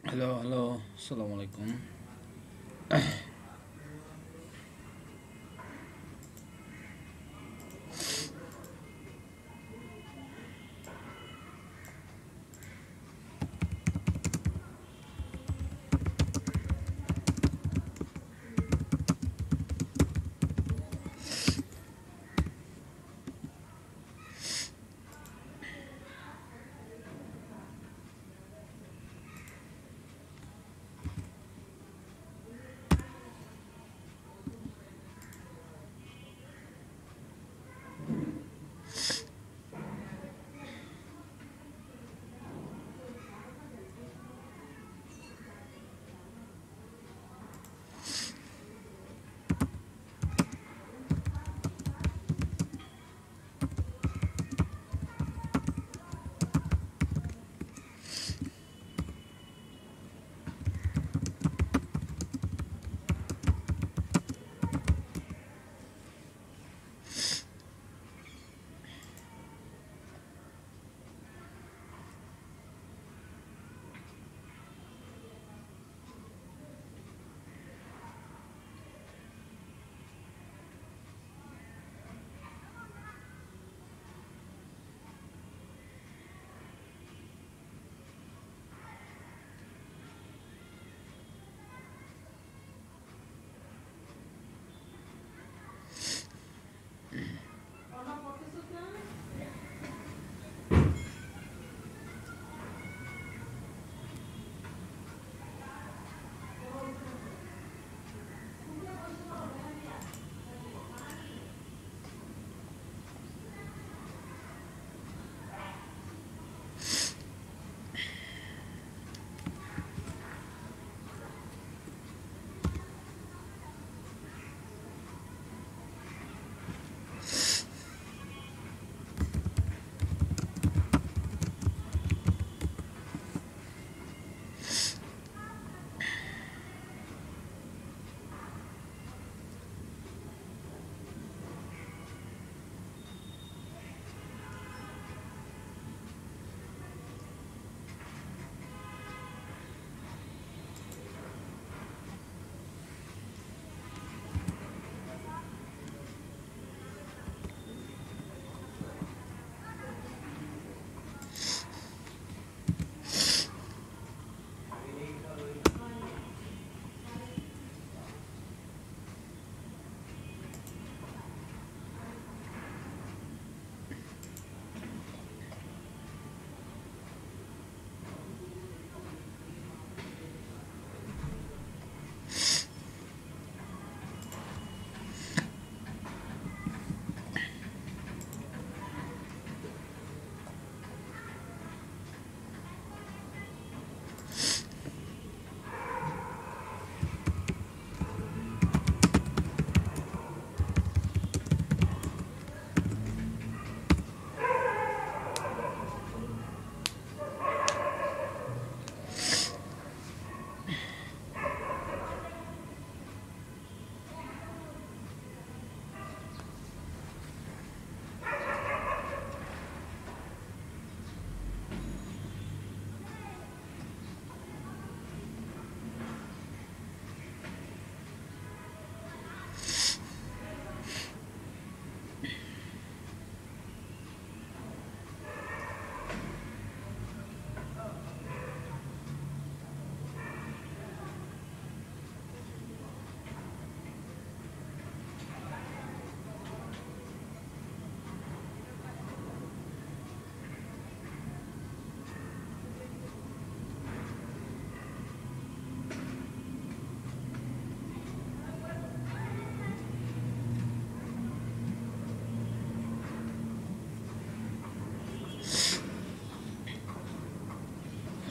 Hello hello, আসসালামু আলাইকুম।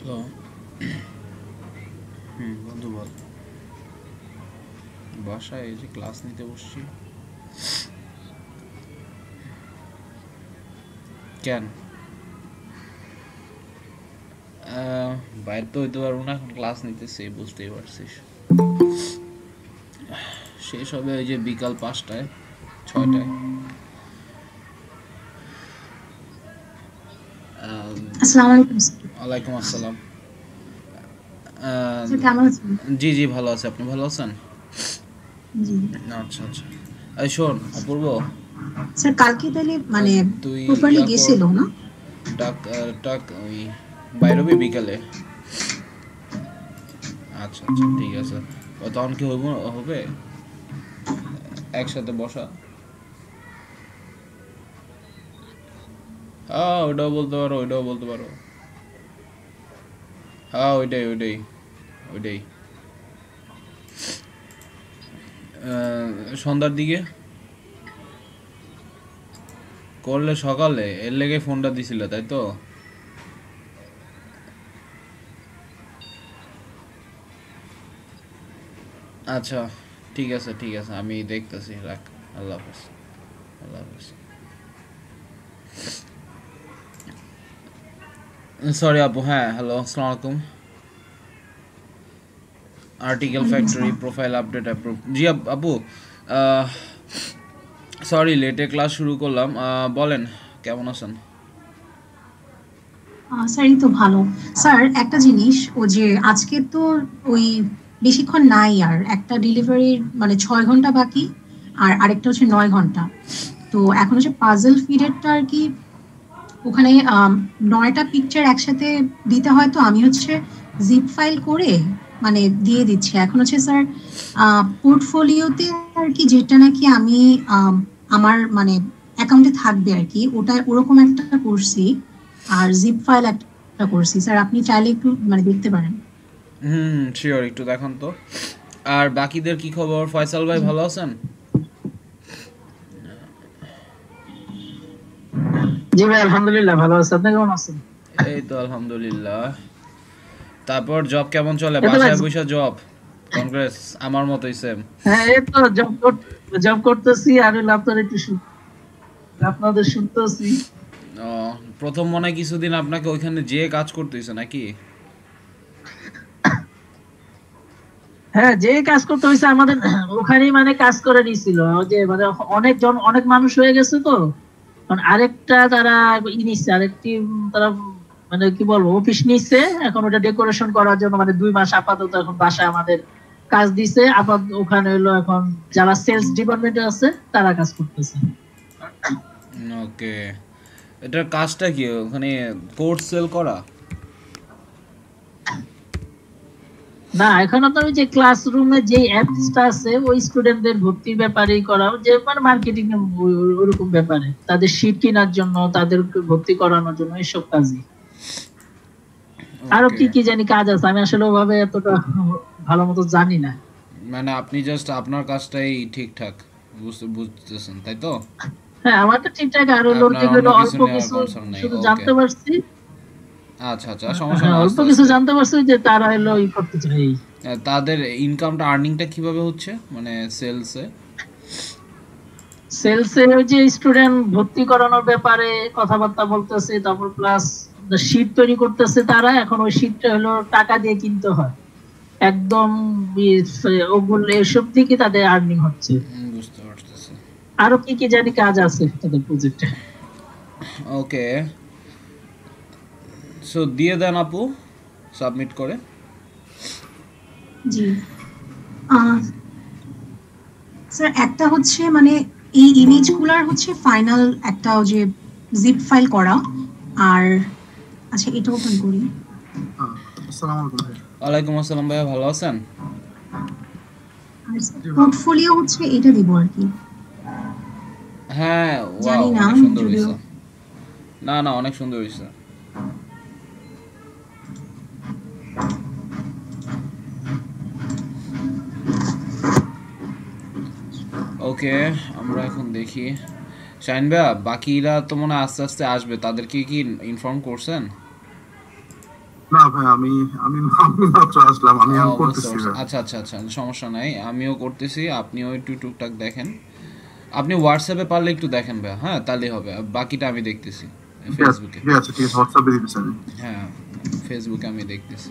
Hello. বন্ধু বল। বাসায় এই যে ক্লাস নিতে বসছি। কেন? বাইরে তো হইতে পারবো না, এখন ক্লাস নিতেছি, বুঝতেই পারছিস। শেষ হবে ওই যে বিকাল 5টায় 6টায়। আসসালামু আলাইকুম স্যার। ওয়ালাইকুম আসসালাম। আহ, স্যার কেমন আছেন? জি জি ভালো আছে, আপনি ভালো আছেন? জি। আচ্ছা আচ্ছা। এই শোন অপূর্ব, স্যার কালকে তাহলে মানে তুই প্রপারলি ইয়া কর, গেছিল না? টাক টাক ওই বাইরবি বিকালে। আচ্ছা আচ্ছা ঠিক আছে। তখন কি হইব, হবে একসাথে বসা? হ্যাঁ ওইটাও বলতে পারো, ওইটাও বলতে পারো। হ্যাঁ ওইটাই ওইটাই ওইটাই। সন্ধ্যার দিকে করলে, সকালে এর লেগে ফোনটা দিছিল তাই তো? আচ্ছা ঠিক আছে ঠিক আছে, আমি দেখতেছি, রাখ। আল্লাহ হাফেজ। আল্লাহ হাফেজ। সরি আপু, হ্যাঁ হ্যালো আসসালামু আলাইকুম। আর্টিকেল ওয়ালাইকুম ফ্যাক্টরি আসসালাম। Profile update approve. জি আপু, সরি লেটে ক্লাস শুরু করলাম। বলেন কেমন আছেন? স্যার এই তো ভালো। স্যার একটা জিনিস, ও যে আজকে তো ওই বেশিক্ষণ নাই, আর একটা ডেলিভারির মানে 6 ঘন্টা বাকি, আর আরেকটা হচ্ছে 9 ঘন্টা। তো এখন হচ্ছে পাজল ফিডেরটা আর কি, ওখানে 9টা পিকচার একসাথে দিতে হয়, তো আমি হচ্ছে জিপ ফাইল করে মানে দিয়ে দিচ্ছি। এখন হচ্ছে স্যার পোর্টফোলিওতে আর কি, যেটা নাকি আমি আমার মানে অ্যাকাউন্টে থাকবে আর কি, ওটা ওরকম একটা করছি। আর জিপ ফাইল একটা করছি স্যার, আপনি চাইলে একটু মানে দেখতে পারেন। হুম শিওর, একটু দেখান তো। আর বাকিদের কি খবর? ফয়সাল ভাই জি। ভালো আছেন? জি ভাই, আলহামদুলিল্লাহ ভালো আছে। আপনি কেমন আছেন? এই তো আলহামদুলিল্লাহ। তারপর জব কেমন চলে? এই তো ভাই, বাসায় বসে জব? কংগ্রেস, আমার মতোই সেম। হ্যাঁ এই তো জব করতেছি, আর হলো আপনার একটু আপনাদের শুনতেছি। প্রথম মনে হয় কিছুদিন আপনাকে ওইখানে যেয়ে কাজ করতেছে নাকি? হ্যাঁ, যে কাজ করতে হয়েছে আমাদের ওখানেই, মানে কাজ করে নিছিল। ওই যে মানে অনেক মানুষ হয়ে গেছে তো, এখন আরেকটা তারা নিচ্ছে, আরেকটি তারা মানে কি বলবো অফিস নিচ্ছে। এখন ওটা ডেকোরেশন করার জন্য মানে 2 মাস আপাতত এখন বাসায় আমাদের কাজ দিছে। আপাতত ওখানে হলো এখন যারা সেলস ডিপার্টমেন্টে আছে তারা কাজ করতেছে। ওকে, এটার কাজটা কি ওখানে? কোর্স সেল করা? না, এখন আপনার ওই যে ক্লাসরুমে যে অ্যাপসটা আছে ওই স্টুডেন্টদের ভর্তির ব্যাপারেই করা, যে মানে মার্কেটিং ওরকম ব্যাপারে, তাদের শীট কেনার জন্য, তাদেরকে ভর্তি করানোর জন্য এইসব কাজই। আরো ওকে, কি কি জানি কাজ আছে, আমি আসলে ওভাবে এতটা ভালো মতো জানি না। মানে আপনি জাস্ট আপনার কাজটাই ঠিকঠাক বুঝতেছেন তাই তো? হ্যাঁ, আমার তো ঠিকঠাক, আর হলো আপনার অন্য যেগুলো কিছু অল্প নেওয়ার কিছু কনসার্ন নেই, শুধু ওকে। জানতে পারছি। আচ্ছা আচ্ছা, সমস্যা হ্যাঁ, না, অল্প আস্তে কিছু আস্তে। জানতে পারছি যে তারা হলো করতে চাই। তাদের ইনকামটা, আর্নিংটা কিভাবে হচ্ছে মানে সেলসে? সেলসে ওই যে স্টুডেন্ট ভর্তি করানোর ব্যাপারে কথাবার্তা বলতেছে, তারপর প্লাস শীট তৈরি করতেছে তারা। এখন ওই শীটটা হলো টাকা দিয়ে কিনতে হয় একদম। ওগুলো এসব থেকে তাদের আর্নিং হচ্ছে। বুঝতে পারতেছি। আরো কি কি জানি কাজ আছে তাদের প্রজেক্টে। ওকে, সো দিয়ে দেন আপু, সাবমিট করে। জি। আহ, স্যার একটা হচ্ছে মানে এই ইমেজগুলার হচ্ছে ফাইনাল একটা ওই যে জিপ ফাইল করা। আর আচ্ছা, এটা ওপেন করি। আসসালামু আলাইকুম ভাই। ওয়ালাইকুম আসসালাম ভাইয়া, ভালো আছেন? আর জি ভালো আছি। পোর্টফোলিও হচ্ছে এটা দিব আর কি। হ্যাঁ, ওয়াও জানি না অনেক সুন্দর যদিও। হয়েছে। না না, অনেক সুন্দর হয়েছে। ওকে, আমরা এখন দেখি। শাইন ভাইয়া, বাকিরা তো মনে হয় আস্তে আস্তে আসবে, তাদেরকে কি ইনফর্ম করছেন? না ভাই, আমি আমি আমি মাত্র আসলাম, আমি ও এখন বুঝতে করতেছি পারছি, ভাই। আচ্ছা আচ্ছা আচ্ছা, সমস্যা নাই, আমিও করতেছি, আপনিও একটু টুকটাক দেখেন। আপনি হোয়াটসঅ্যাপে পারলে একটু দেখেন ভাইয়া, হ্যাঁ তাহলেই হবে, আর বাকিটা আমি দেখতেছি ঠিক আছে ফেসবুকে। ঠিক আছে ঠিক আছে, হোয়াটসঅ্যাপে দিতেছি আমি। হ্যাঁ, ফেসবুকে আমি দেখতেছি।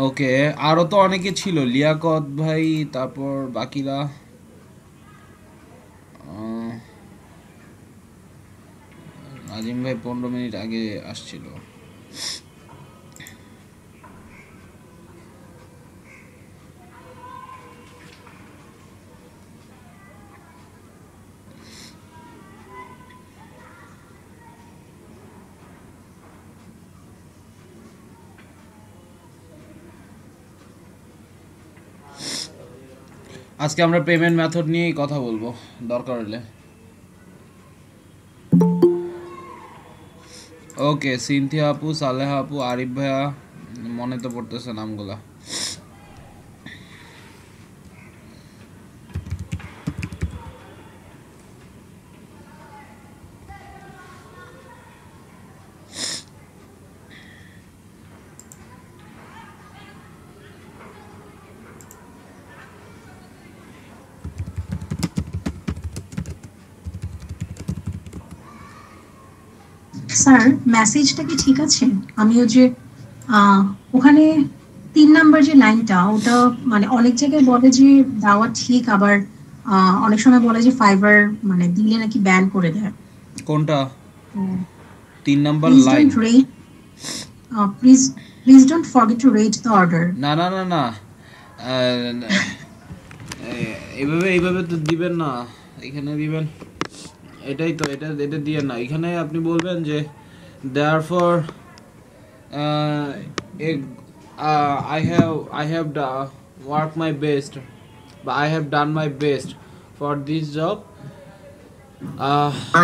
ওকে, আরো তো অনেকে ছিল, লিয়াকত ভাই, তারপর বাকিরা। আহ, নাজিম ভাই 15 মিনিট আগে আসছিল। আজকে আমরা পেমেন্ট মেথড নিয়েই কথা বলবো দরকার হলে। ওকে, সিনথিয়া আপু, সালেহা আপু, আরিফ ভাইয়া, মনে তো পড়তেছে নামগুলা। স্যার মেসেজটা কি ঠিক আছে? আমিও যে ওখানে 3 নাম্বার যে লাইনটা, ওটা মানে অনেক জায়গায় বলে যে দেওয়া ঠিক, আবার অনেক সময় বলে যে ফাইবার মানে দিলে নাকি ব্যান করে দেয়। কোনটা 3 number please line? Don't rate, please please don't forget to rate the order. না না না না, এইভাবে এইভাবে তো দিবেন না, এখানে দিবেন, এটাই তো, এটা এটা দিয়ে না, এখানে আপনি বলবেন যে therefore I have worked my best, but I have done my best for this job.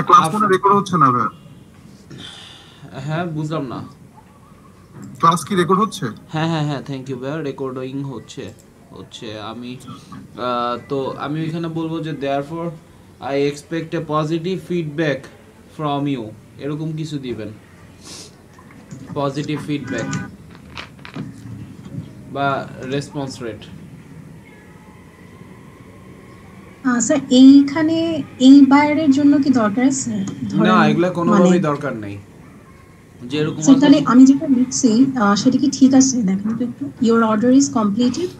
Class কোনো রেকর্ড হচ্ছে না ভাই? হ্যাঁ, বুঝলাম না। ক্লাস কি রেকর্ড হচ্ছে? হ্যাঁ হ্যাঁ হ্যাঁ, থ্যাংক ইউ ভাইয়া, রেকর্ডিং হচ্ছে হচ্ছে। আমি তো আমি ওইখানে বলবো যে therefore I expect a positive feedback from you, এরকম কিছু দিবেন, পজিটিভ ফিডব্যাক বা রেসপন্স রেট। স্যার এইখানে এই বায়ারের জন্য কি দরকার আছে? না, এগুলা কোনোভাবেই দরকার নেই, যেরকম স্যার তাহলে আমি যেটা লিখছি সেটা কি ঠিক আছে? দেখেন তো একটু। Your order is completed,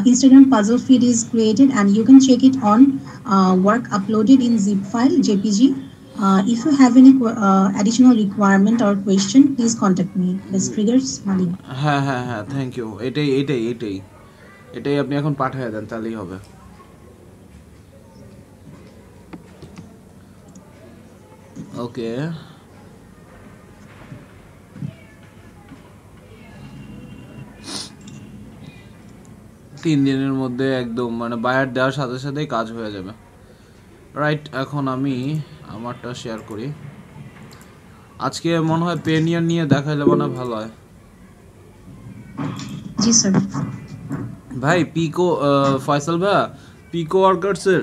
Instagram puzzle feed is created and you can check it on work uploaded in zip file JPG. If you have any additional requirement or question, please contact me. This triggers money. হ্যাঁ হ্যাঁ হ্যাঁ, thank you, এটাই এটাই এটাই এটাই আপনি এখন পাঠিয়ে দেন, তাহলেই হবে। ওকে, তিন দিনের মধ্যে একদম মানে বায়ার দেওয়ার সাথে সাথেই কাজ হয়ে যাবে। রাইট, এখন আমি আমারটা শেয়ার করি। আজকে মনে হয় পেনিয়ার নিয়ে দেখাইলে মনে হয় ভালো হয়। জি স্যার। ভাই পিকো, ফয়সাল ভাই, পিকো ওয়ার্কার্সের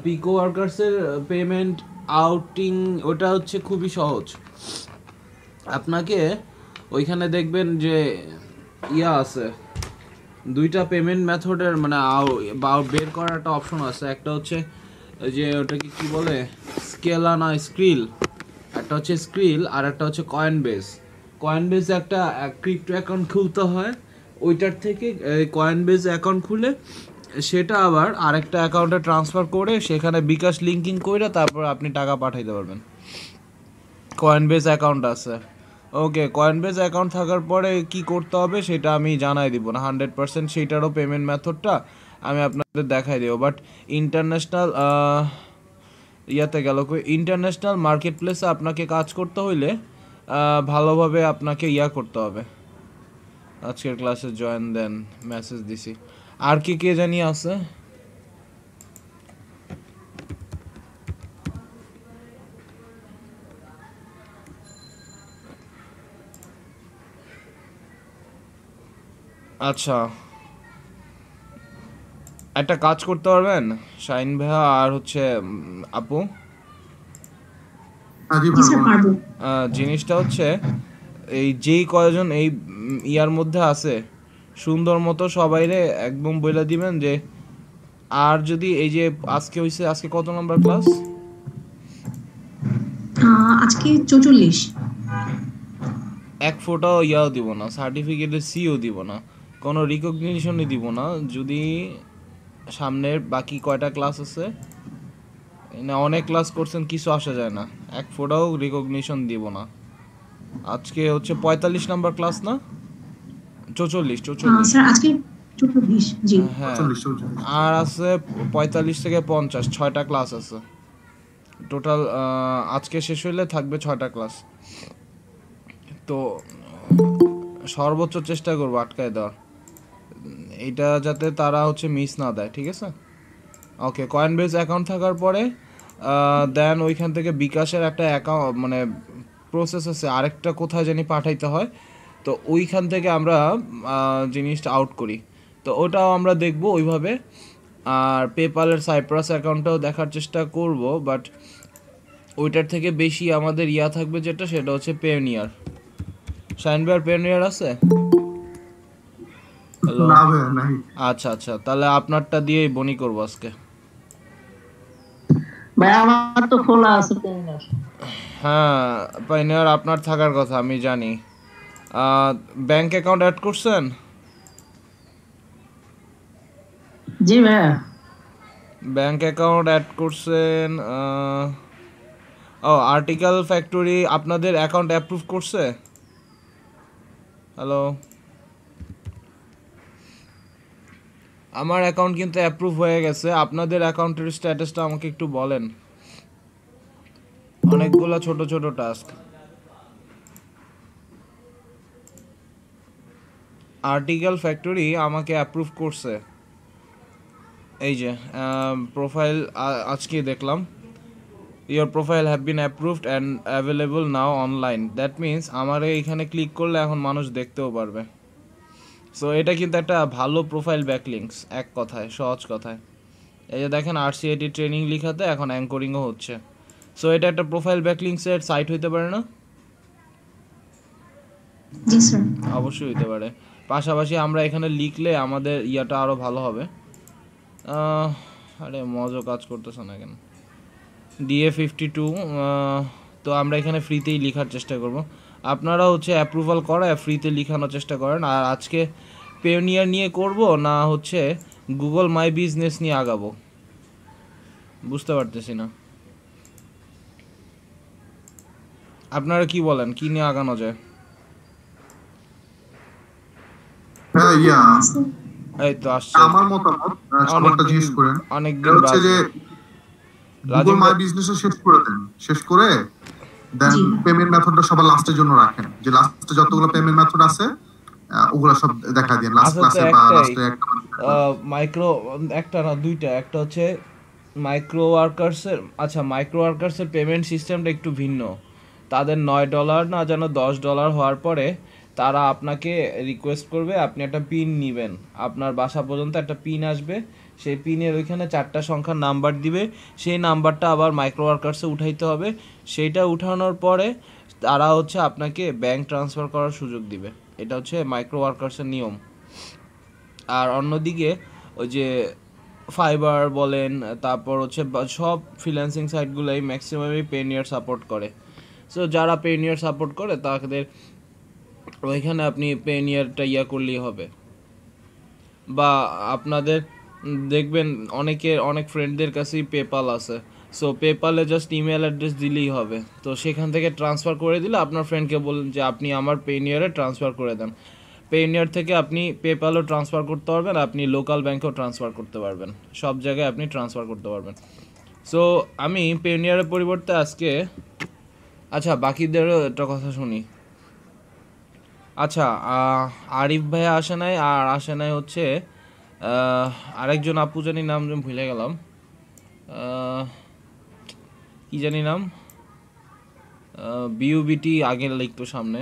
পিকো ওয়ার্কার্সের পেমেন্ট আউটিং, ওটা হচ্ছে খুবই সহজ। আপনাকে ওইখানে দেখবেন যে ইয়া আছে, দুইটা পেমেন্ট মেথডের মানে বের করার একটা অপশন আছে। একটা হচ্ছে যে ওটাকে কি বলে, স্কেলা না স্ক্রিল, একটা হচ্ছে স্ক্রিল আর একটা হচ্ছে কয়েন বেস। কয়েন বেস একটা ক্রিপ্টো অ্যাকাউন্ট খুলতে হয়, ওইটার থেকে কয়েন বেস অ্যাকাউন্ট খুলে সেটা আবার আরেকটা অ্যাকাউন্টে ট্রান্সফার করে সেখানে বিকাশ লিঙ্কিং করে তারপর আপনি টাকা পাঠাইতে পারবেন। কয়েন বেস অ্যাকাউন্ট আছে। ওকে, কয়েনবেস অ্যাকাউন্ট থাকার পরে কি করতে হবে সেটা আমি জানাই দিব না 100%, সেইটারও পেমেন্ট মেথডটা আমি আপনাদের দেখাই দেবো। বাট ইন্টারন্যাশনাল ইয়াতে গেল, ইন্টারন্যাশনাল মার্কেট প্লেসে আপনাকে কাজ করতে হইলে ভালোভাবে আপনাকে ইয়া করতে হবে। আজকের ক্লাসে জয়েন দেন, মেসেজ দিছি। আর কি কে জানি আছে? আচ্ছা, একটা কাজ করতে পারবেন শাইন ভাইয়া আর হচ্ছে আপু? জিনিসটা হচ্ছে এই যেই কয়জন এই ইয়ার মধ্যে আছে সুন্দর মতো সবাইরে একদম বলে দিবেন যে, আর যদি এই যে আজকে হইছে, আজকে কত নাম্বার ক্লাস? আজকে 44। এক ফোটাও ইয়াও দিব না, সার্টিফিকেটের সিও দিব না, কোনো রিকগনিশনই দিব না যদি সামনের বাকি কয়টা ক্লাস আছে না অনেক ক্লাস করছেন কিছু আসা যায় না, এক ফোটাও রিকগনিশন দিব না। আজকে হচ্ছে 45 নাম্বার ক্লাস না 44 স্যার আজকে 44 জি। হ্যাঁ 44 আর আছে 45 থেকে 50 6টা ক্লাস আছে টোটাল। আজকে শেষ হইলে থাকবে 6টা ক্লাস। তো সর্বোচ্চ চেষ্টা করবো আটকায় দেওয়ার, এইটা যাতে তারা হচ্ছে মিস না দেয়, ঠিক আছে? ওকে, কয়েনবেজ অ্যাকাউন্ট থাকার পরে দেন ওইখান থেকে বিকাশের একটা অ্যাকাউন্ট মানে প্রসেস আছে, আরেকটা কোথায় জানি পাঠাইতে হয়, তো ওইখান থেকে আমরা জিনিসটা আউট করি, তো ওটাও আমরা দেখব ওইভাবে। আর পেপ্যালের সাইপ্রাস অ্যাকাউন্টটাও দেখার চেষ্টা করব, বাট ওইটার থেকে বেশি আমাদের ইয়া থাকবে যেটা, সেটা হচ্ছে পেওনিয়ার। শাইন ভাইয়ার পেওনিয়ার আছে? হ্যালো, না ভাই নাই। আচ্ছা আচ্ছা, তাহলে আপনারটা দিয়েই বনি করবো আজকে। ভাই আমার তো খোলা আছে পেমেন্ট। হ্যাঁ পাইনিয়ার আপনার থাকার কথা আমি জানি। ব্যাংক অ্যাকাউন্ট অ্যাড করছেন? জি ভাইয়া। ব্যাংক অ্যাকাউন্ট অ্যাড করছেন। ও আর্টিকেল ফ্যাক্টরি আপনাদের অ্যাকাউন্ট অ্যাপ্রুভ করছে? হ্যালো, আমার অ্যাকাউন্ট কিন্তু অ্যাপ্রুভ হয়ে গেছে, আপনাদের অ্যাকাউন্টের স্ট্যাটাসটা আমাকে একটু বলেন। অনেকগুলো ছোট ছোট টাস্ক। আর্টিকেল ফ্যাক্টরি আমাকে অ্যাপ্রুভ করছে, এই যে প্রোফাইল আজকে দেখলাম, your profile have been approved and available now online. That means আমার এইখানে ক্লিক করলে এখন মানুষ দেখতেও পারবে। সো এটা কিন্তু একটা ভালো প্রোফাইল ব্যাকলিংস, এক কথায় সহজ কথায়। এই যে দেখেন RCIT ট্রেনিং লিখাতে এখন অ্যাঙ্করিংও হচ্ছে। সো এটা একটা প্রোফাইল ব্যাকলিংসের সাইট হইতে পারে না? জি স্যার। অবশ্যই হইতে পারে। পাশাপাশি আমরা এখানে লিখলে আমাদের ইয়াটা আরও ভালো হবে। আরে মজা কাজ করতেছে না কেন? DA52, তো আমরা এখানে ফ্রিতেই লেখার চেষ্টা করব। আপনারা হচ্ছে অ্যাপ্রুভাল করায় ফ্রিতে লেখানোর চেষ্টা করেন। আর আজকে পেওনিয়ার নিয়ে করব না হচ্ছে গুগল মাই বিজনেস নিয়ে আগাবো বুঝতে পারতেছি না। আপনারা কি বলেন, কি নিয়ে আগানো যায়? হ্যাঁ এই তো আসছে আমার মতামত সবারটা জিজ্ঞেস করেন। অনেকদিন হচ্ছে যে গুগল মাই বিজনেস শেষ করে দেন, শেষ করে দেন জি। পেমেন্ট মেথডটা সবার লাস্টের জন্য রাখেন, যে লাস্টে যতগুলো পেমেন্ট মেথড আছে ওগুলা সব দেখা দিন লাস্ট আসলে তো ক্লাসে বা একটাই লাস্টে একটা। মাইক্রো, একটা না দুইটা, একটা হচ্ছে মাইক্রো ওয়ার্কার্সের, আচ্ছা মাইক্রো ওয়ার্কার্সের পেমেন্ট সিস্টেমটা একটু ভিন্ন। তাদের $9 না যেন $10 হওয়ার পরে তারা আপনাকে রিকোয়েস্ট করবে আপনি একটা পিন নেবেন, আপনার বাসা পর্যন্ত একটা পিন আসবে, সেই পিনের ওইখানে 4টা সংখ্যার নাম্বার দিবে, সেই নাম্বারটা আবার মাইক্রো ওয়ার্কার্সে উঠাইতে হবে, সেইটা উঠানোর পরে তারা হচ্ছে আপনাকে ব্যাংক ট্রান্সফার করার সুযোগ দিবে। এটা হচ্ছে মাইক্রো ওয়ার্কার্সের নিয়ম। আর অন্যদিকে ওই যে ফাইবার বলেন, তারপর হচ্ছে সব ফ্রিল্যান্সিং সাইটগুলোই ম্যাক্সিমামই পেনিয়ার সাপোর্ট করে। সো যারা পেনিয়ার সাপোর্ট করে তাদের ওইখানে আপনি পেনিয়ারটা ইয়া করলেই হবে। বা আপনাদের দেখবেন অনেক ফ্রেন্ডদের কাছেই পেপাল আছে, সো পেপালে জাস্ট ইমেল অ্যাড্রেস দিলেই হবে, তো সেখান থেকে ট্রান্সফার করে দিলে আপনার ফ্রেন্ডকে বলুন যে আপনি আমার পেনিয়ারে ট্রান্সফার করে দেন। পেনিয়ার থেকে আপনি পেপালও ট্রান্সফার করতে পারবেন, আপনি লোকাল ব্যাংকেও ট্রান্সফার করতে পারবেন, সব জায়গায় আপনি ট্রান্সফার করতে পারবেন। সো আমি পেনিয়ারের পরিবর্তে আজকে, আচ্ছা বাকিদেরও একটা কথা শুনি। আচ্ছা আরিফ ভাইয়া আসে নাই, আর আসে নাই হচ্ছে আরেকজন আপু জানি নাম ভুলে গেলাম, কি জানি নাম, বিউবিটি আগে লিখতো সামনে,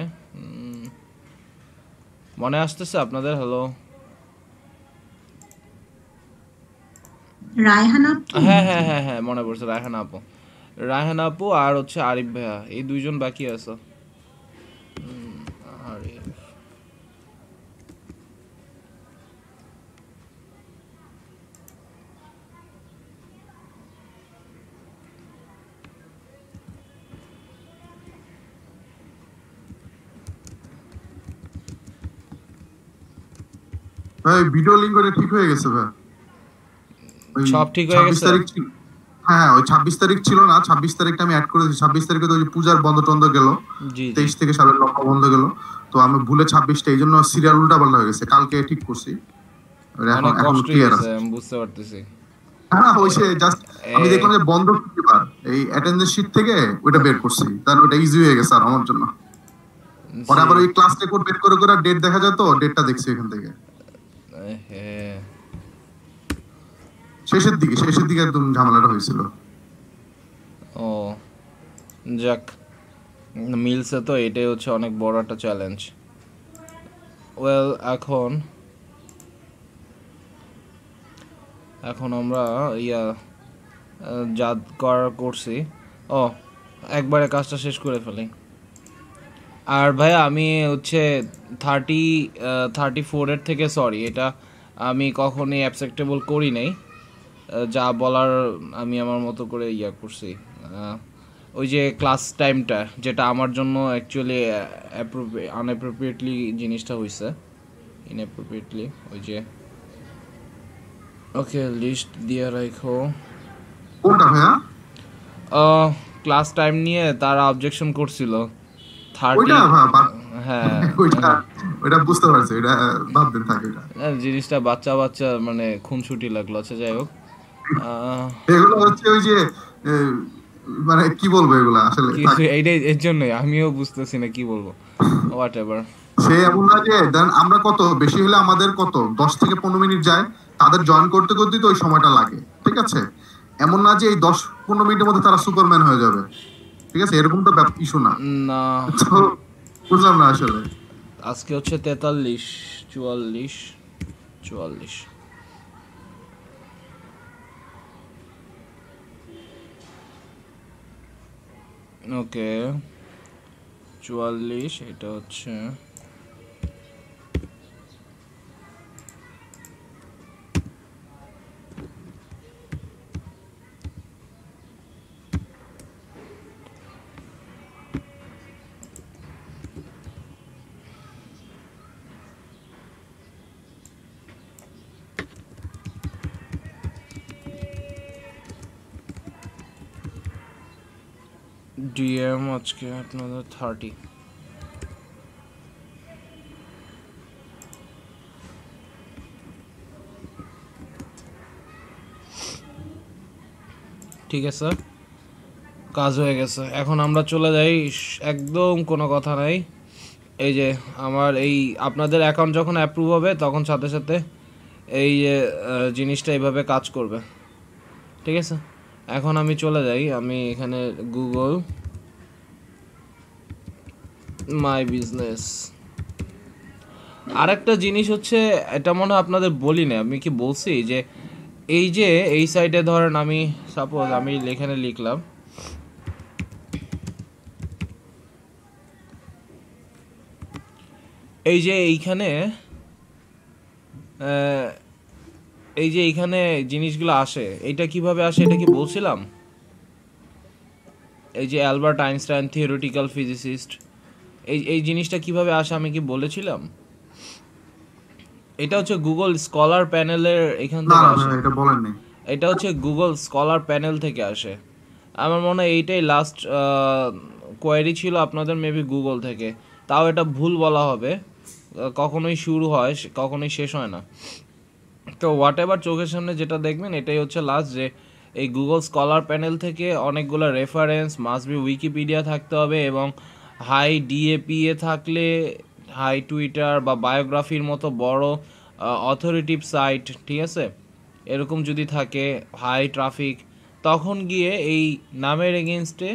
মনে আসতেছে আপনাদের? হ্যালো, রায়হানা। হ্যাঁ হ্যাঁ হ্যাঁ হ্যাঁ মনে পড়ছে, রায়হানা আপু। রায়হানা আপু আর হচ্ছে আরিফ ভাইয়া, এই দুইজন বাকি আছে। আরিফ, ভাই ভিডিও লিংক করে ঠিক হয়ে গেছে ভাই। ওই সব ঠিক হয়ে 26 গেছে? তারিখ ছিল। হ্যাঁ ওই 26 তারিখ ছিল না, 26 তারিখটা আমি অ্যাড করে দিয়েছি। 26 তারিখে তো ওই পূজার বন্ধ টন্ধ গেল, জি জি 23 থেকে সাবের লম্বা বন্ধ গেল। তো আমি ভুলে 26টা, এই জন্য সিরিয়াল উল্টা পাল্টা হয়ে গেছে। কালকে ঠিক করছি, এখন অনেক এখন কষ্ট ক্লিয়ার হয়েছে, আছে। আমি বুঝতে পারতেছি। হ্যাঁ ওই সে জাস্ট আমি এ, দেখলাম যে বন্ধ কিবার এই অ্যাটেন্ডেন্স শিট থেকে ওটা বের করছি, তাহলে ওটা ইজি হয়ে গেছে আর আমার জন্য। পরে আবার ওই ক্লাস রেকর্ড বের করে করে ডেট দেখা যায়, তো ডেটটা দেখছি এখান থেকে হ্যাঁ শেষের দিকে একদম ঝামেলাটা হয়েছিল। ও যাক, মিলছে তো, এটাই হচ্ছে অনেক বড় একটা চ্যালেঞ্জ। ওয়েল এখন আমরা যা করছি, ও একবারে কাজটা শেষ করে ফেলি। আর ভাই আমি হচ্ছে 34-এর থেকে সরি, এটা আমি কখনোই অ্যাকসেপ্টেবল করি নাই। যা বলার আমি আমার মতো করে করছি। ওই যে ক্লাস টাইমটা, যেটা আমার জন্য অ্যাকচুয়ালি আনঅ্যাপ্রোপ্রিয়েটলি জিনিসটা হয়েছে, ইনঅ্যাপ্রোপ্রিয়েটলি। ওই যে ওকে লিস্ট দিয়ে রাখো। কোনটা ভাইয়া? ক্লাস টাইম নিয়ে তারা অবজেকশন করছিল 30। ওইটা হ্যাঁ ওইটা বুঝতে পারছি, ওইটা বাদ দেন থাকে। ওইটা জিনিসটা বাচ্চা মানে খুনসুটি লাগলো। আচ্ছা যাই হোক, এগুলো হচ্ছে ওই যে মানে কি বলবো এগুলা আসলে এইটাই, এর জন্যই আমিও বুঝতেছি না কি বলবো। হোয়াট এভার, সে এমন না যে দেন আমরা কত বেশি হলে আমাদের কত 10 থেকে 15 মিনিট যায়, তাদের জয়েন করতে করতে তো ওই সময়টা লাগে, ঠিক আছে? এমন না যে এই 10-15 মিনিটের মধ্যে তারা সুপারম্যান হয়ে যাবে, ঠিক আছে? এরকম তো ইস্যু না। না তো বুঝলাম না আসলে। আজকে হচ্ছে 43, 44, 44। ওকে 44, এটা হচ্ছে ডিএম আজকে আপনাদের 30। ঠিক আছে, কাজ হয়ে গেছে। এখন আমরা চলে যাই, একদম কোনো কথা নাই। এই যে আমার এই আপনাদের অ্যাকাউন্ট যখন অ্যাপ্রুভ হবে তখন সাথে সাথে এই জিনিসটা এইভাবে কাজ করবে, ঠিক আছে? এখন আমি চলে যাই, আমি এখানে গুগল মাই বিজনেস। আরেকটা জিনিস হচ্ছে, এটা মনে হয় আপনাদের বলি না, আমি কি বলছি যে এই সাইডে ধরেন আমি সাপোজ আমি এখানে লিখলাম এই যে এইখানে জিনিসগুলো আসে, এটা কিভাবে আসে এটা কি বলছিলাম? এই যে অ্যালবার্ট আইনস্টাইন থিওরিটিক্যাল ফিজিসিস্ট, এই জিনিসটা কিভাবে আসে আমি কি বলেছিলাম? এটা হচ্ছে গুগল স্কলার প্যানেলের এখান থেকে আসে। এটা বলেননি। এটা হচ্ছে গুগল স্কলার প্যানেল থেকে আসে। আমার মনে হয় এইটাই লাস্ট কোয়েরি ছিল আপনাদের, মেবি গুগল থেকে। তাও এটা ভুল বলা হবে, কখনোই শুরু হয় কখনোই শেষ হয় না। তো হোয়াট এভার চোখের সামনে যেটা দেখবেন এটাই হচ্ছে লাস্ট, যে এই গুগল স্কলার প্যানেল থেকে অনেকগুলো রেফারেন্স মাস্ট বি উইকিপিডিয়া থাকতে হবে, এবং হাই ডিএপিএ থাকলে, হাই টুইটার বা বায়োগ্রাফির মতো বড় অথরিটিভ সাইট, ঠিক আছে, এরকম যদি থাকে, হাই ট্রাফিক, তখন গিয়ে এই নামের এগেনস্টে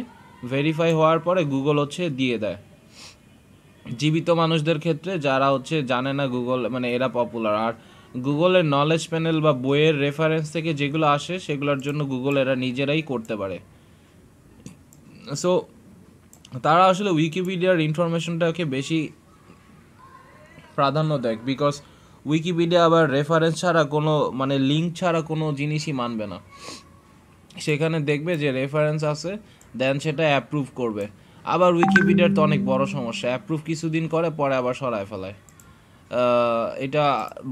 ভেরিফাই হওয়ার পরে গুগল হচ্ছে দিয়ে দেয়। জীবিত মানুষদের ক্ষেত্রে যারা হচ্ছে জানে না গুগল, মানে এরা পপুলার। আর গুগলের নলেজ প্যানেল বা বইয়ের রেফারেন্স থেকে যেগুলো আসে সেগুলোর জন্য গুগল এরা নিজেরাই করতে পারে। সো তারা আসলে উইকিপিডিয়ার ইনফরমেশনটাকে বেশি প্রাধান্য দেয়, বিকজ উইকিপিডিয়া আবার রেফারেন্স ছাড়া কোনো, মানে লিঙ্ক ছাড়া কোনো জিনিসই মানবে না। সেখানে দেখবে যে রেফারেন্স আছে, দেন সেটা অ্যাপ্রুভ করবে। আবার উইকিপিডিয়ার তো অনেক বড় সমস্যা, অ্যাপ্রুভ কিছুদিন করে পরে আবার সরায় ফেলায়। এটা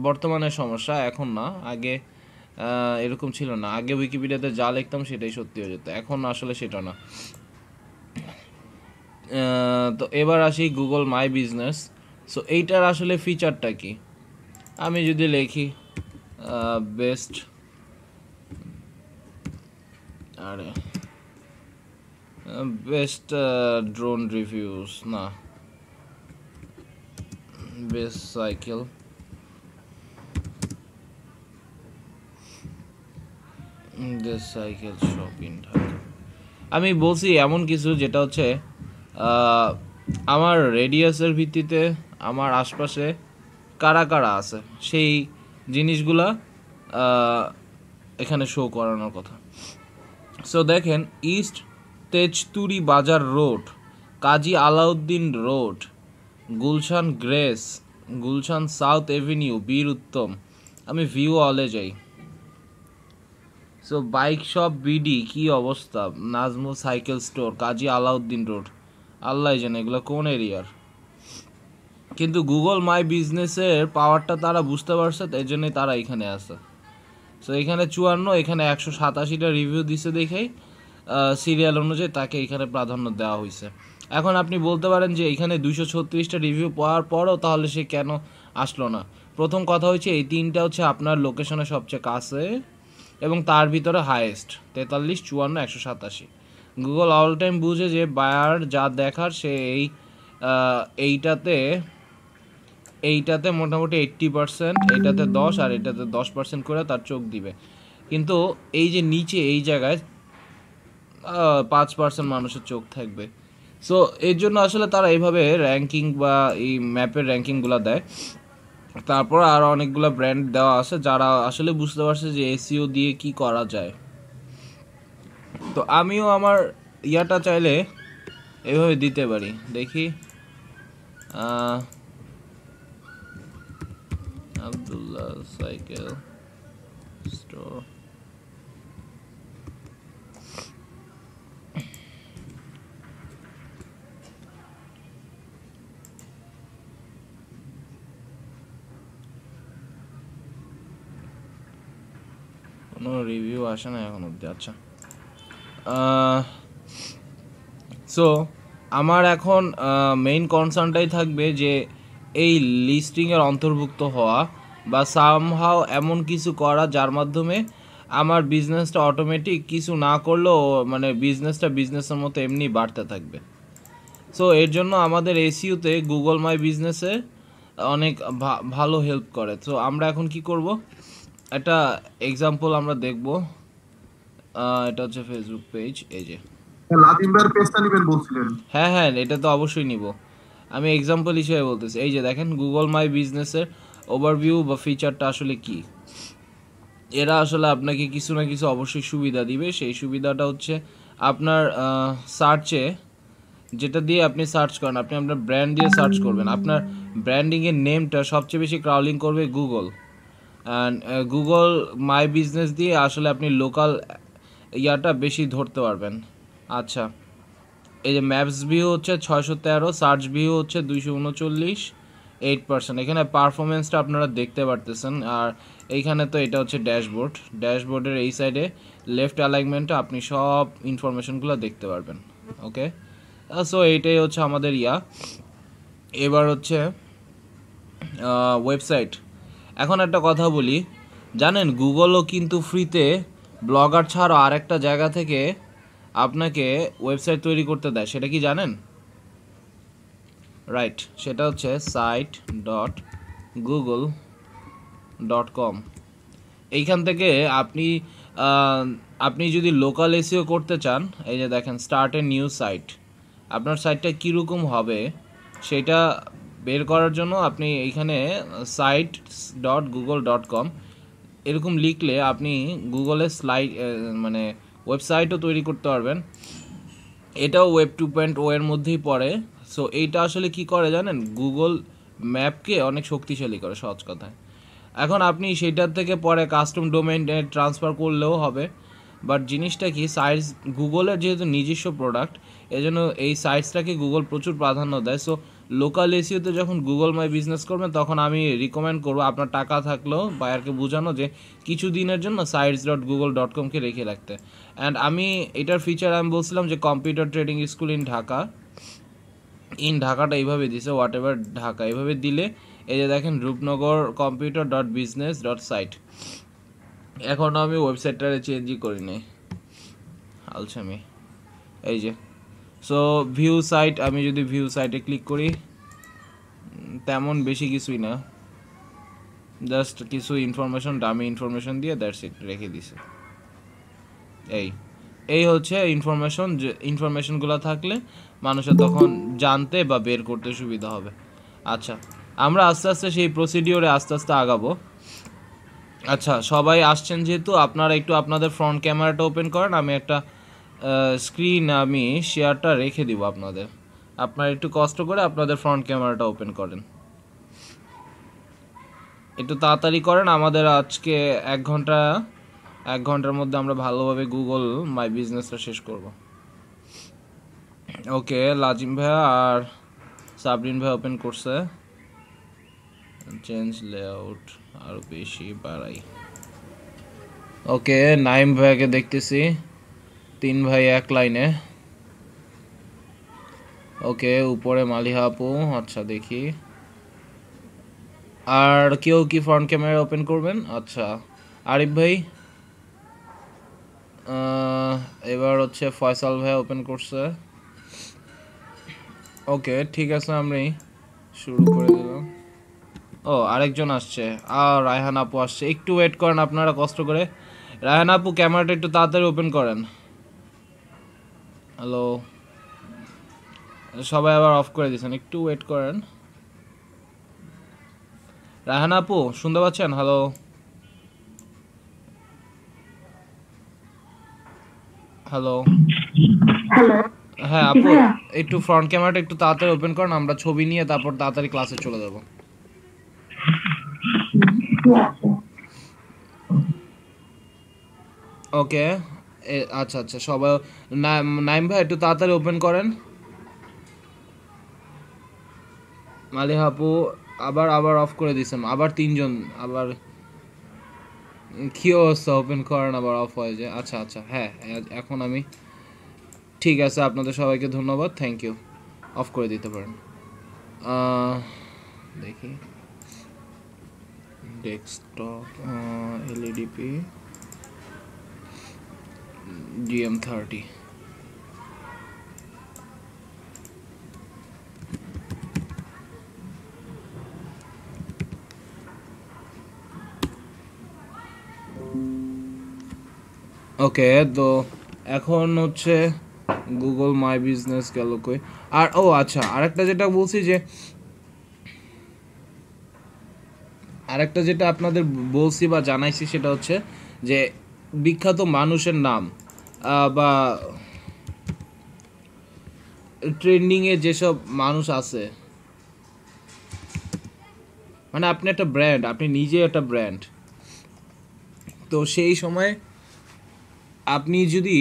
বর্তমানে সমস্যা, এখন না, আগে এরকম ছিল না। আগে উইকিপিডিয়াতে যা লিখতাম সেটাই সত্যি হয়ে যেত, এখন আসলে সেটা না। তো এবার আসি গুগল মাই বিজনেস। সো এইটার আসলে ফিচারটা কি? আমি যদি লিখি বেস্ট, আরে বেস্ট ড্রোন রিভিউস না, best cycle, best cycle shop in Dhaka. আমি বলছি এমন কিছু যেটা হচ্ছে আমার রেডিয়াসের ভিত্তিতে আমার আশপাশে কারা কারা আছে সেই জিনিসগুলা এখানে শো করানোর কথা। সো দেখেন, east Tejturi Bazar road, Kazi Alauddin road, Gulshan grace, Gulshan south avenue, Bir Uttam. আমি ভিউ অলে যাই। সো বাইক শপ বিডি, কি অবস্থা, নাজমু সাইকেল স্টোর, কাজী আলাউদ্দিন রোড, আল্লাহ জানে এগুলো কোন এরিয়ার। কিন্তু গুগল মাই বিজনেসের পাওয়ারটা তারা বুঝতে পারছে, এই জন্যই তারা এখানে আছে। সো এখানে 54, এখানে 187টা রিভিউ দিছে দেখেই সিরিয়াল অনুযায়ী তাকে এখানে প্রাধান্য দেওয়া হয়েছে। এখন আপনি বলতে পারেন যে এখানে 236টা রিভিউ পাওয়ার পরও তাহলে সে কেন আসলো না? প্রথম কথা হচ্ছে এই 3টা হচ্ছে আপনার লোকেশনে সবচেয়ে কাছে এবং তার ভিতরে হাইয়েস্ট 43, 54, 187। গুগল অল টাইম বুঝে যে বায়ার যা দেখার সে এইটাতে মোটামুটি 80%, এইটাতে 10 আর এটাতে 10% করে তার চোখ দিবে। কিন্তু এই যে নিচে এই জায়গায় 5% মানুষের চোখ থাকবে। সো এর জন্য আসলে তারা এইভাবে র্যাঙ্কিং বা এই ম্যাপের র্যাঙ্কিংগুলো দেয়। তারপর আর অনেকগুলো ব্র্যান্ড দেওয়া আছে যারা আসলে বুঝতে পারছে যে এসইও দিয়ে কি করা যায়। তো আমিও আমার ইয়াটা চাইলে এভাবে দিতে পারি। দেখি, আব্দুল্লাহ সাইকেল স্টোর, কোনো রিভিউ আসে না এখন অব্দি। আচ্ছা, সো আমার এখন মেইন কনসার্নটাই থাকবে যে এই লিস্টিংয়ের অন্তর্ভুক্ত হওয়া বা সামহাও এমন কিছু করা যার মাধ্যমে আমার বিজনেসটা অটোমেটিক কিছু না করলেও মানে বিজনেসটা বিজনেসের মতো এমনি বাড়তে থাকবে। সো এর জন্য আমাদের এসইওতে গুগল মাই বিজনেসে অনেক ভালো হেল্প করে। তো আমরা এখন কি করব, একটা এক্সাম্পল আমরা দেখব। এটা হচ্ছে ফেসবুক পেজ, এই যে লাদিমবার পেজটা নেবেন বলছিলেন। হ্যাঁ হ্যাঁ, এটা তো অবশ্যই নিব। আমি এক্সাম্পল হিসেবে বলতেছি। এই যে দেখেন, গুগল মাই বিজনেসের ওভারভিউ বা ফিচারটা আসলে কি। এরা আসলে আপনাকে কিছু না কিছু অবশ্যই সুবিধা দিবে। সেই সুবিধাটা হচ্ছে আপনার সার্চে যেটা দিয়ে আপনি সার্চ করেন, আপনি আপনার ব্র্যান্ড দিয়ে সার্চ করবেন, আপনার ব্র্যান্ডিংয়ের নেমটা সবচেয়ে বেশি ক্রাউলিং করবে Google. And Google my business দিয়ে আসলে আপনি লোকাল ইয়াটা বেশি ধরতে পারবেন। আচ্ছা, এই যে ম্যাপস ভিউ হচ্ছে 613, সার্চ ভিউ হচ্ছে 239, 8%। এখানে পারফরমেন্সটা আপনারা দেখতে পারতেছেন। আর এইখানে তো এটা হচ্ছে ড্যাশবোর্ড, ড্যাশবোর্ডের এই সাইডে লেফট অ্যালাইনমেন্টে আপনি সব ইনফরমেশনগুলো দেখতে পারবেন। ওকে, সো এইটাই হচ্ছে আমাদের ইয়া। এবার হচ্ছে ওয়েবসাইট। এখন একটা কথা বলি, জানেন গুগলও কিন্তু ফ্রিতে ব্লগার ছাড়াও আরেকটা জায়গা থেকে আপনাকে ওয়েবসাইট তৈরি করতে দেয়, সেটা কি জানেন? রাইট, সেটা হচ্ছে site.google.com। এইখান থেকে আপনি যদি লোকাল এসইও করতে চান, এই যে দেখেন স্টার্ট এ নিউ সাইট, আপনার সাইটটা কীরকম হবে সেটা বের করার জন্য আপনি এইখানে site.google.com এরকম লিখলে আপনি গুগলের মানে ওয়েবসাইটও তৈরি করতে পারবেন। এটাও ওয়েব 2.0 এর মধ্যেই পড়ে। সো এইটা আসলে কি করে জানেন, গুগল ম্যাপকে অনেক শক্তিশালী করে, সহজ কথায়। এখন আপনি সেটার থেকে পরে কাস্টম ডোমেইন ট্রান্সফার করলেও হবে, বাট জিনিসটা কি, সাইটস গুগলের যেহেতু নিজস্ব প্রোডাক্ট, এজন্য এই সাইটসটাকে গুগল প্রচুর প্রাধান্য দেয়। সো লোকাল এসইওতে যখন গুগল মাই বিজনেস করবেন তখন আমি রিকমেন্ড করবো আপনার টাকা থাকলেও বায়ারকে বোঝানো যে কিছু দিনের জন্য sites.google.com-কে রেখে রাখতে। অ্যান্ড আমি এটার ফিচার আমি বলছিলাম যে কম্পিউটার ট্রেডিং স্কুল ইন ঢাকাটা এইভাবে দিছে, হোয়াট এভার ঢাকা এইভাবে দিলে এই যে দেখেন রূপনগর computer.business.site। এখনও আমি ওয়েবসাইটটারে চেঞ্জই করি নাই, আলছামি। এই যে সো ভিউ সাইট, আমি যদি ভিউ সাইটে ক্লিক করি তেমন বেশি কিছুই না, জাস্ট কিছু ইনফরমেশন, ডামি ইনফরমেশন দিয়ে দ্যাটস ইট রেখে দিছে। এই হচ্ছে ইনফরমেশন, যে ইনফরমেশনগুলো থাকলে মানুষের তখন জানতে বা বের করতে সুবিধা হবে। আচ্ছা, আমরা আস্তে আস্তে সেই প্রসিডিওরে আস্তে আস্তে আগাবো। আচ্ছা, সবাই আসছেন যেহেতু আপনারা একটু আপনাদের ফ্রন্ট ক্যামেরাটা ওপেন করেন, আমি একটা স্ক্রিন আমি শেয়ারটা রেখে দিব আপনাদের, আপনারা একটু কষ্ট করে আপনাদের ফ্রন্ট ক্যামেরাটা ওপেন করেন, একটু তাড়াতাড়ি করেন। আমাদের আজকে এক ঘন্টার মধ্যে আমরা ভালোভাবে গুগল মাই বিজনেসটা শেষ করব। ওকে, লাজিম ভাইয়া আর সাবরিন ভাই ওপেন করছে, চেঞ্জ লেআউট আরো বেশি বাড়াই। ওকে, নাইম ভাইয়াকে দেখতেছি, 3 ভাই এক লাইনে। ওকে, উপরে মালিহা আপু, আচ্ছা দেখি আর কেউ কি ফ্রন্ট ক্যামেরা ওপেন করবেন? আচ্ছা, আরিফ ভাই, এবার হচ্ছে ফয়সাল ভাই ওপেন করছে। ওকে, ঠিক আছে, আমি শুরু করে দিলাম। ও, আরেকজন আসছে, আর রায়হান আপু আসছে, একটু ওয়েট করেন আপনারা কষ্ট করে। রায়হান আপু ক্যামেরাটা একটু তাড়াতাড়ি ওপেন করেন। হ্যালো, সবাই আবার অফ করে দিয়েছেন, একটু ওয়েট করেন। রায়হান আপু শুনতে পাচ্ছেন? হ্যালো, হ্যালো, হ্যাঁ আপু, একটু ফ্রন্ট ক্যামেরাটা একটু তাড়াতাড়ি ওপেন করেন, আমরা ছবি নিয়ে তারপর তাড়াতাড়ি ক্লাসে চলে যাব। ওকে, আচ্ছা আচ্ছা, সবাই নাইম ভাই একটু তাড়াতাড়ি ওপেন করেন। মালিহা আপু আবার অফ করে দিয়েছেন, আবার 3 জন, আবার কি অবস্থা, ওপেন করেন আবার অফ হয়ে যায়। আচ্ছা আচ্ছা, হ্যাঁ এখন আমি ঠিক আছে, আপনাদের সবাইকে ধন্যবাদ, থ্যাংক ইউ, অফ করে দিতে পারেন। দেখি ডেস্কটপ, এলইডিপি GM30। ওকে, তো এখন হচ্ছে গুগল মাই বিজনেস গেল কই। আর ও আচ্ছা, আরেকটা যেটা বলছি যে আরেকটা যেটা আপনাদের বলছি বা জানাইছি সেটা হচ্ছে যে বিখ্যাত মানুষের নাম বা ট্রেন্ডিংয়ে যেসব মানুষ আছে, মানে আপনি একটা ব্র্যান্ড, আপনি নিজে একটা ব্র্যান্ড, তো সেই সময় আপনি যদি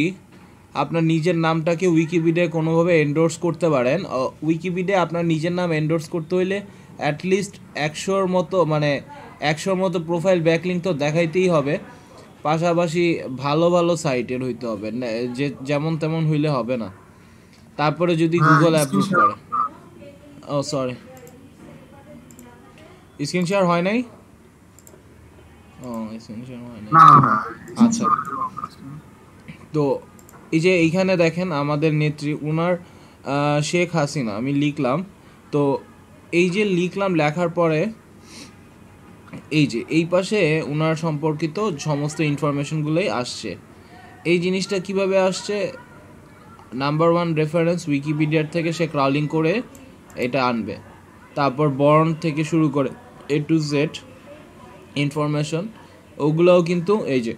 আপনার নিজের নামটাকে উইকিপিডিয়ায় কোনোভাবে এন্ডোর্স করতে পারেন, উইকিপিডিয়ায় আপনার নিজের নাম এন্ডোর্স করতে হইলে অ্যাটলিস্ট 100-র মতো প্রোফাইল ব্যাকলিঙ্ক তো দেখাইতেই হবে, পাশাপাশি ভালো ভালো সাইটের হইতে হবে, যে যেমন তেমন হইলে হবে না। তারপরে যদি গুগল অ্যাপ্রুভ করে। ও সরি, স্ক্রিন শেয়ার হয় নাই। ও স্ক্রিন শেয়ার হয় নাই, আচ্ছা। তো এই যে এইখানে দেখেন আমাদের নেত্রী উনার শেখ হাসিনা আমি লিখলাম, তো এই যে লিখলাম, লেখার পরে এই যে এই পাশে উনার সম্পর্কিত সমস্ত ইনফরমেশনগুলোই আসছে। এই জিনিসটা কিভাবে আসছে, নাম্বার 1 রেফারেন্স উইকিপিডিয়ার থেকে সে ক্রাউলিং করে এটা আনবে, তারপর বর্ন থেকে শুরু করে A to Z ইনফরমেশন, ওগুলোও কিন্তু এই যে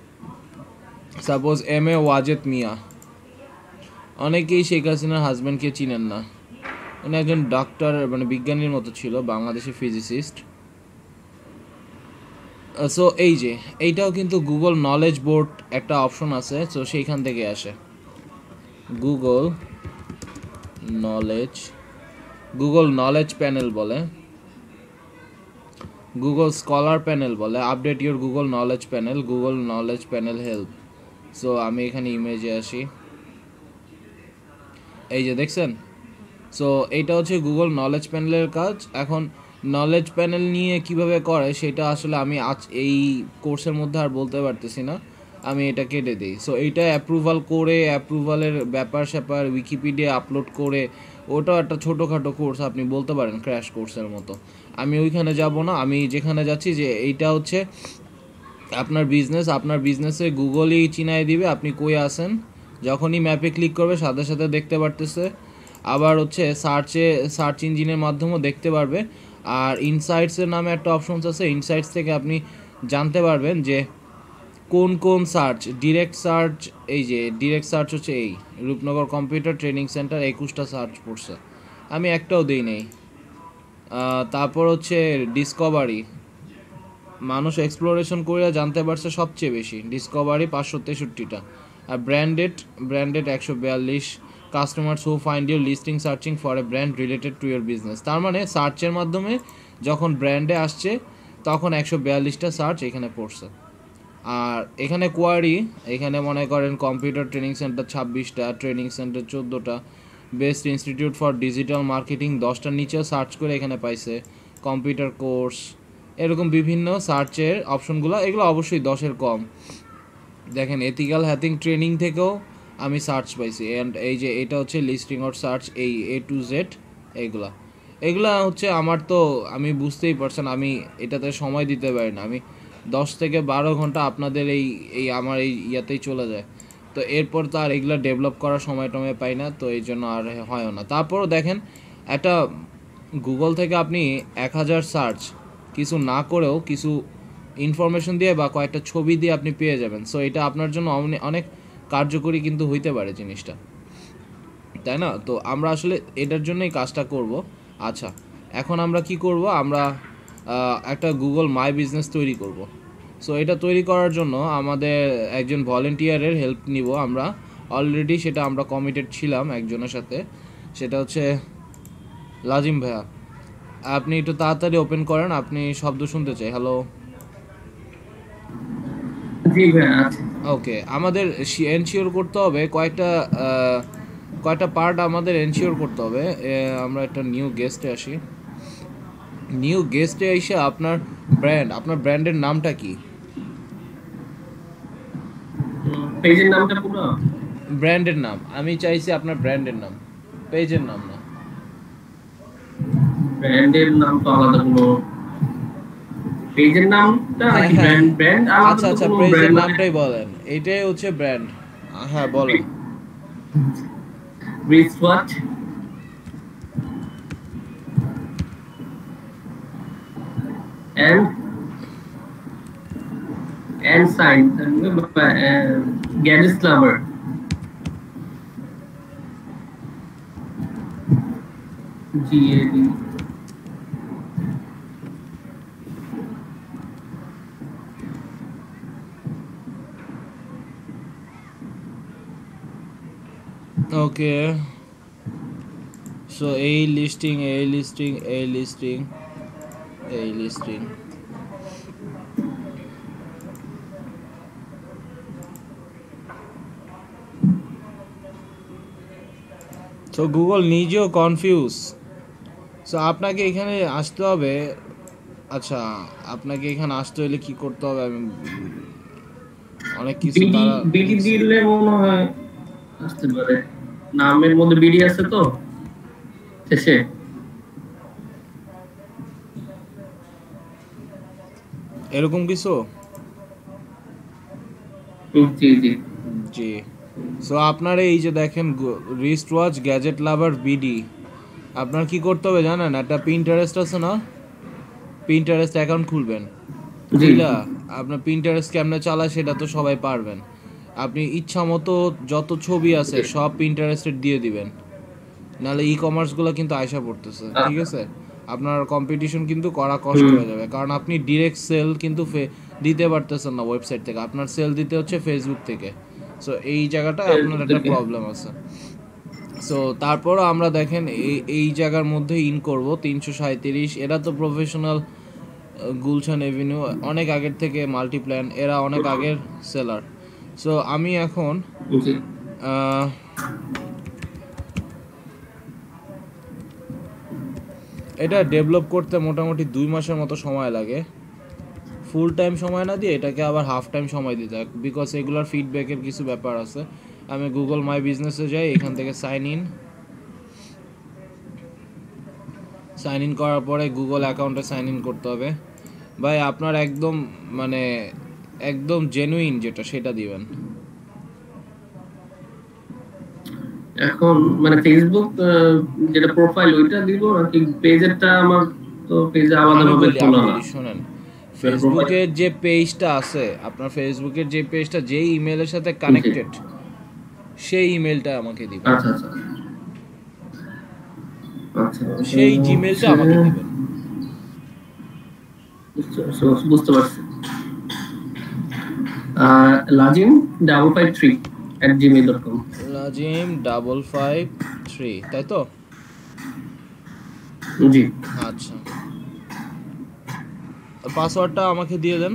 সাপোজ MA ওয়াজেদ মিয়া, অনেকেই শেখ হাসিনার হাজব্যান্ডকে চিনেন না, উনি একজন ডক্টর, মানে বিজ্ঞানীর মতো ছিল, বাংলাদেশি ফিজিসিস্ট। সো এই যে এইটাও কিন্তু গুগল নলেজ বোর্ড একটা অপশন আছে, সো সেইখান থেকে আসে Google knowledge Google knowledge panel বলে, গুগল স্কলার প্যানেল বলে, update your Google knowledge panel, Google knowledge panel help. So আমি এখানে ইমেজে আসি, এই যে দেখছেন। সো এইটা হচ্ছে গুগল নলেজ প্যানেলের কাজ। এখন নলেজ প্যানেল নিয়ে কিভাবে করে সেটা আসলে আমি আজ এই কোর্সের মধ্যে আর বলতে পারতেছি না, আমি এটা কেটে দিই। সো এইটা অ্যাপ্রুভাল করে, অ্যাপ্রুভালের ব্যাপার স্যাপার উইকিপিডিয়া আপলোড করে, ওটাও একটা ছোটোখাটো কোর্স, আপনি বলতে পারেন ক্র্যাশ কোর্সের মতো। আমি ওইখানে যাব না, আমি যেখানে যাচ্ছি যে এইটা হচ্ছে আপনার বিজনেস, আপনার বিজনেসে গুগলই চিনাই দিবে আপনি কই আসেন। যখনই ম্যাপে ক্লিক করবে সাথে সাথে দেখতে পারতেছে। আবার হচ্ছে সার্চ ইঞ্জিনের মাধ্যমেও দেখতে পারবে। আর ইনসাইটসের নামে একটা অপশনস আছে, ইনসাইটস থেকে আপনি জানতে পারবেন যে কোন কোন সার্চ, ডিরেক্ট সার্চ, এই যে ডিরেক্ট সার্চ হচ্ছে এই রূপনগর কম্পিউটার ট্রেনিং সেন্টার 21টা সার্চ পড়ছে, আমি একটাও দিই নেই। তারপর হচ্ছে ডিসকভারি, মানুষ এক্সপ্লোরেশন করে জানতে পারছে সবচেয়ে বেশি, ডিসকভারি 563টা। আর branded 142, customers who find your listing searching for a brand related to your business. তার মানে সার্চের মাধ্যমে যখন ব্র্যান্ডে আসছে তখন 142টা সার্চ এখানে পড়ছে। আর এখানে কোয়ারি, এখানে মনে করেন কম্পিউটার ট্রেনিং সেন্টার 26টা, ট্রেনিং সেন্টার 14টা, best institute for digital marketing 10টার নিচেও সার্চ করে এখানে পাইছে, কম্পিউটার কোর্স, এরকম বিভিন্ন সার্চের অপশনগুলো, এগুলো অবশ্যই 10-এর কম। দেখেন এথিক্যাল হ্যাকিং ট্রেনিং থেকেও আমি সার্চ পাইছি। অ্যান্ড এই যে এটা হচ্ছে লিস্টিং অর সার্চ, এই A to Z এগুলা হচ্ছে আমার, তো আমি বুঝতেই পারছেন আমি এটাতে সময় দিতে পারি না, আমি 10 থেকে 12 ঘন্টা আপনাদের এই আমার এই ইয়াতেই চলে যায়। তো এরপর তো আর এগুলো ডেভেলপ করার সময় টময় পাই না, তো এই জন্য আর হয় না। তারপরও দেখেন একটা গুগল থেকে আপনি 1000 সার্চ কিছু না করেও কিছু ইনফরমেশন দিয়ে বা কয়েকটা ছবি দিয়ে আপনি পেয়ে যাবেন। সো এটা আপনার জন্য অনেক কার্যকরী কিন্তু হইতে পারে জিনিসটা, তাই না? তো আমরা আসলে এটার জন্যই কাজটা করব। আচ্ছা, এখন আমরা কি করব, আমরা একটা গুগল মাই বিজনেস তৈরি করব। সো এটা তৈরি করার জন্য আমাদের একজন ভলেন্টিয়ারের হেল্প নিব আমরা। অলরেডি সেটা আমরা কমিটেড ছিলাম একজনের সাথে, সেটা হচ্ছে লাজিম ভাইয়া। আপনি একটু তাড়াতাড়ি ওপেন করেন, আপনি শব্দ শুনতে চাই। হ্যালো, জি ভাইয়া। ওকে, আমাদের এনশিওর করতে হবে কয়েকটা পার্ট আমাদের এনশিওর করতে হবে। আমরা একটা নিউ গেস্টে আসি। নিউ গেস্টে এসে আপনার ব্র্যান্ডের নামটা কি? পেজের নামটা পুরো ব্র্যান্ডের নাম আমি চাইছি, আপনার ব্র্যান্ডের নাম, পেজের নাম না। ব্র্যান্ডের নাম তো আলাদা, কোনো পেজের নামটা নাকি ব্র্যান্ড আলাদা? আচ্ছা আচ্ছা, পেজের নামটাই বলেন, এইটাই হচ্ছে ব্র্যান্ড। হ্যাঁ বলেন। রিসওয়াচ and science gadgets lover. GAD. Okay, so এই লিস্টিং সো গুগল নিজেও কনফিউজ। সো আপনাকে এখানে আসতে হবে। আচ্ছা, আপনাকে এখানে আসতে হলে কি করতে হবে? আমি অনেক কিছু তারা বিডি দিলে মনে হয় আসতে পারে, নামের মধ্যে বিডি আছে তো শেষে। এরকম কিছু। জি জি জি। সো আপনার এই যে দেখেন রিস্ট ওয়াচ গ্যাজেট লাভার বিডি, আপনার কি করতে হবে জানেন? একটা পিন্টারেস্ট আছে না, পিন্টারেস্ট অ্যাকাউন্ট খুলবেন। বুঝলা, আপনার পিন্টারেস্ট কেমনে চালায় সেটা তো সবাই পারবেন। আপনি ইচ্ছা মতো যত ছবি আছে সব পিন্টারেস্টে দিয়ে দিবেন, নাহলে ই কমার্সগুলো কিন্তু আয়সা পড়তেছে, ঠিক আছে? আপনার কম্পিটিশন কিন্তু করা কষ্ট হয়ে যাবে, কারণ আপনি ডিরেক্ট সেল কিন্তু দিতে পারতেছেন না ওয়েবসাইট থেকে, আপনার সেল দিতে হচ্ছে ফেসবুক থেকে। সো এই জায়গাটা আপনার একটা প্রবলেম আছে। সো তারপরও আমরা দেখেন এই জায়গার মধ্যে ইন করব 337। এরা তো প্রফেশনাল, গুলশান এভিনিউ অনেক আগের থেকে, মাল্টিপ্ল্যান এরা অনেক আগের সেলার। সো আমি এখন জি এটা ডেভেলপ করতে মোটামুটি 2 মাসের মতো সময় লাগে, ফুল টাইম সময় না দিয়ে এটাকে আবার হাফ টাইম সময় দিতে হয়, বিকজ এগুলোর ফিডব্যাকের কিছু ব্যাপার আছে। আমি গুগল মাই বিজনেসে যাই, এখান থেকে সাইন ইন করার পরে গুগল অ্যাকাউন্টে সাইন ইন করতে হবে। ভাই আপনার একদম মানে একদম জেনুইন যেটা সেটা দিবেন। এখন মানে ফেসবুক যেটা প্রোফাইল ওইটা দিব নাকি পেজেরটা? আমার তো পেজে আলাদাভাবে খোলা না। শুনেন, ফেসবুকের যে পেজটা আছে, আপনার ফেসবুকের যে পেজটা যেই ইমেলের সাথে কানেক্টেড সেই ইমেলটা আমাকে দিবেন। আচ্ছা আচ্ছা আচ্ছা, সেই জিমেলটা আমাকে দিবেন। বুঝতে পারছি। lazim553@gmail.com lazim553 তাই তো? জি আচ্ছা, পাসওয়ার্ডটা আমাকে দিয়ে দেন,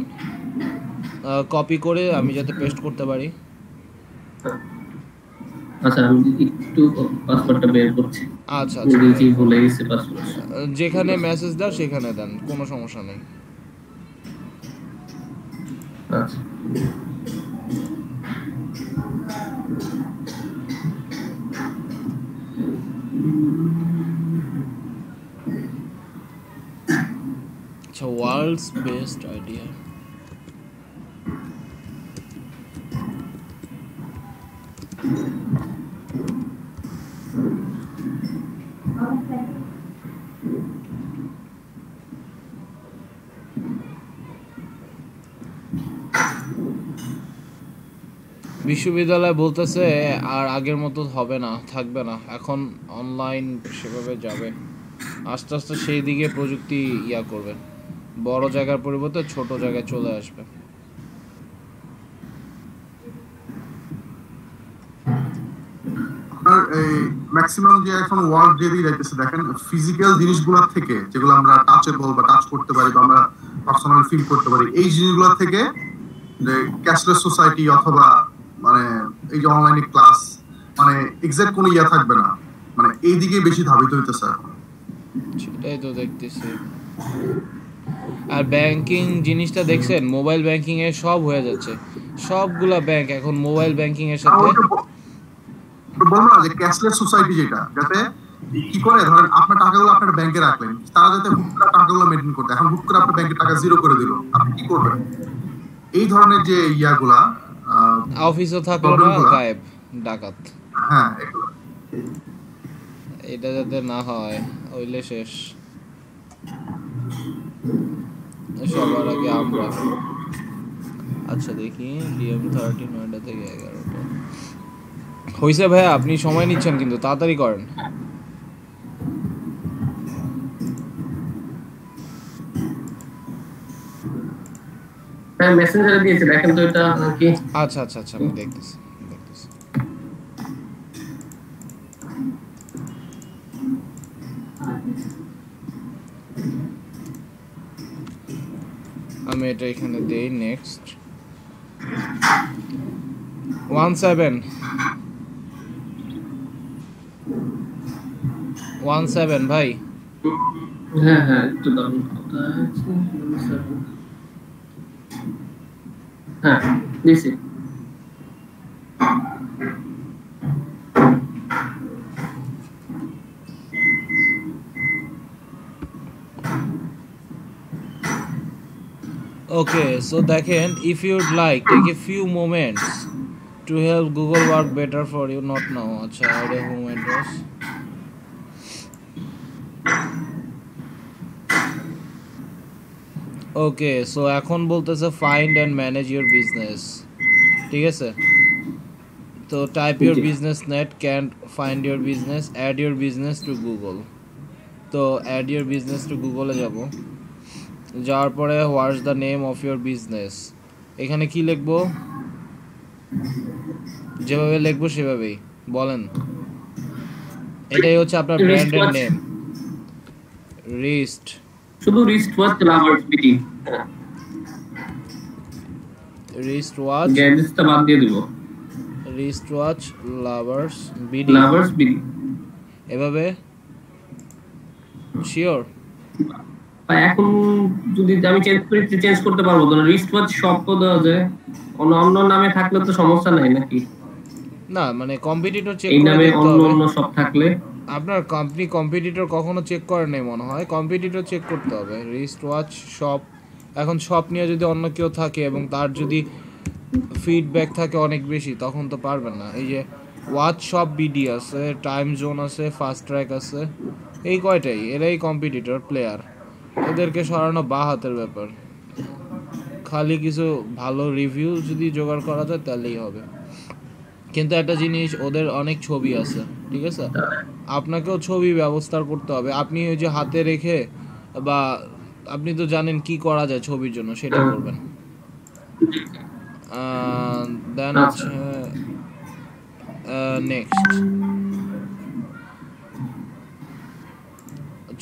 কপি করে আমি যাতে পেস্ট করতে পারি। আচ্ছা, আমি একটু পাসওয়ার্ডটা বের করছি। আচ্ছা আচ্ছা, জি ভুলে গেছি পাসওয়ার্ড। যেখানে মেসেজ দাও সেখানে দেন, কোনো সমস্যা নেই। আচ্ছা আচ্ছা, ওয়ার্ল্ডস বেস্ট আইডিয়া। বিশ্ববিদ্যালয় বলতেছে আর আগের মতো হবে না, থাকবে না, এখন অনলাইন সেভাবে যাবে আস্তে আস্তে, সেই দিকে প্রযুক্তি করবে, বড় জায়গার পরিবর্তে ছোট জায়গায় চলে আসবে। আপনার এই ম্যাক্সিমাম যে এখন ওয়ার্ক যেদিকে যাইতেছে দেখেন, ফিজিক্যাল জিনিসগুলোর থেকে যেগুলো আমরা টাচেবল বা টাচ করতে পারি বা আমরা পার্সোনালি ফিল করতে পারি, এই জিনিসগুলোর থেকে যে ক্যাশলেস সোসাইটি অথবা মানে এই যে অনলাইনে ক্লাস, মানে এক্সাক্ট কোনো থাকবে না, মানে এই দিকে বেশি ধাবিত হইতেছে এখন। সেটাই তো দেখতেছি। আর ব্যাংকিং জিনিসটা দেখছেন, মোবাইল ব্যাংকিং এ সব হয়ে যাচ্ছে, সবগুলা ব্যাংক এখন মোবাইল ব্যাংকিং এর সাথে। বলবো না যে ক্যাশলেস সোসাইটি, যেটা যাতে কি করে ধরেন আপনার টাকাগুলো আপনার ব্যাংকে রাখলেন, তারা যাতে হুট করে টাকাগুলো মেনটেন করতে, এখন হুট করে আপনার ব্যাংকে টাকা জিরো করে দিল, আপনি কি করবেন? এই ধরনের যে ইয়াগুলা অফিসও থাকলো না, গায়েব ডাকাত। হ্যাঁ, এটা যাতে না হয়, হইলে শেষ সবার আগে আমরা। আচ্ছা দেখি, DM30 নয়টা থেকে 11টা হইছে। ভাইয়া আপনি সময় নিচ্ছেন কিন্তু তাড়াতাড়ি করেন। হ্যাঁ, মেসেঞ্জারে দিয়েছি, দেখেন তো এটা কি? আচ্ছা আচ্ছা আচ্ছা, আমি দেখতেছি। আমি এটা এখানে দেই, নেক্সট 17 ভাই। হ্যাঁ হ্যাঁ, একটু দাম। হ্যাঁ দিছি। Okay, so দেখেন, if you'd like take a few moments to help Google work better for you, not now. আচ্ছা, add a home address. Okay, so এখন বলতেছে find and manage your business, ঠিক আছে? তো type your business net, can't find your business, add your business to Google. তো add your business to Google এ যাব, যাওয়ার পরে what's the name of your business, এখানে কি লিখবো? যেভাবে লিখবো সেভাবেই বলেন। এটাই হচ্ছে আপনার Wrist ব্র্যান্ডের watch, নেম, রিস্ট শুধু wrist watch lovers BD, wrist watch, গ্যাজেটসটা বাদ দিয়ে দিব, wrist watch lovers BD, lovers BD. এভাবে শিওর। এখন যদি আমি চেঞ্জ করতে পারবো তো, রিস্ট ওয়াচ শপ তো দেওয়া যায়, অন্য অন্য নামে থাকলে তো সমস্যা নাই নাকি? না মানে কম্পিটিটর চেক এই করে নামে দেখতে অন্য হবে। অন্য সব থাকলে আপনার কোম্পানি কম্পিটিটর কখনো চেক করে নাই মনে হয়, কম্পিটিটর চেক করতে হবে। রিস্ট ওয়াচ শপ, এখন শপ নিয়ে যদি অন্য কেউ থাকে এবং তার যদি ফিডব্যাক থাকে অনেক বেশি, তখন তো পারবেন না। এই যে ওয়াচ শপ বিডি আছে, টাইম জোন আছে, ফাস্ট ট্র্যাক আছে, এই কয়টাই, এরাই কম্পিটিটর প্লেয়ার। এদেরকে সরানো বা হাতের ব্যাপার, খালি কিছু ভালো রিভিউ যদি জোগাড় করা যায় তাহলেই হবে। কিন্তু একটা জিনিস, ওদের অনেক ছবি আছে, ঠিক আছে, আপনাকেও ছবি ব্যবস্থা করতে হবে। আপনি ওই যে হাতে রেখে বা আপনি তো জানেন কি করা যায় ছবির জন্য, সেটা করবেন। দেন হচ্ছে next,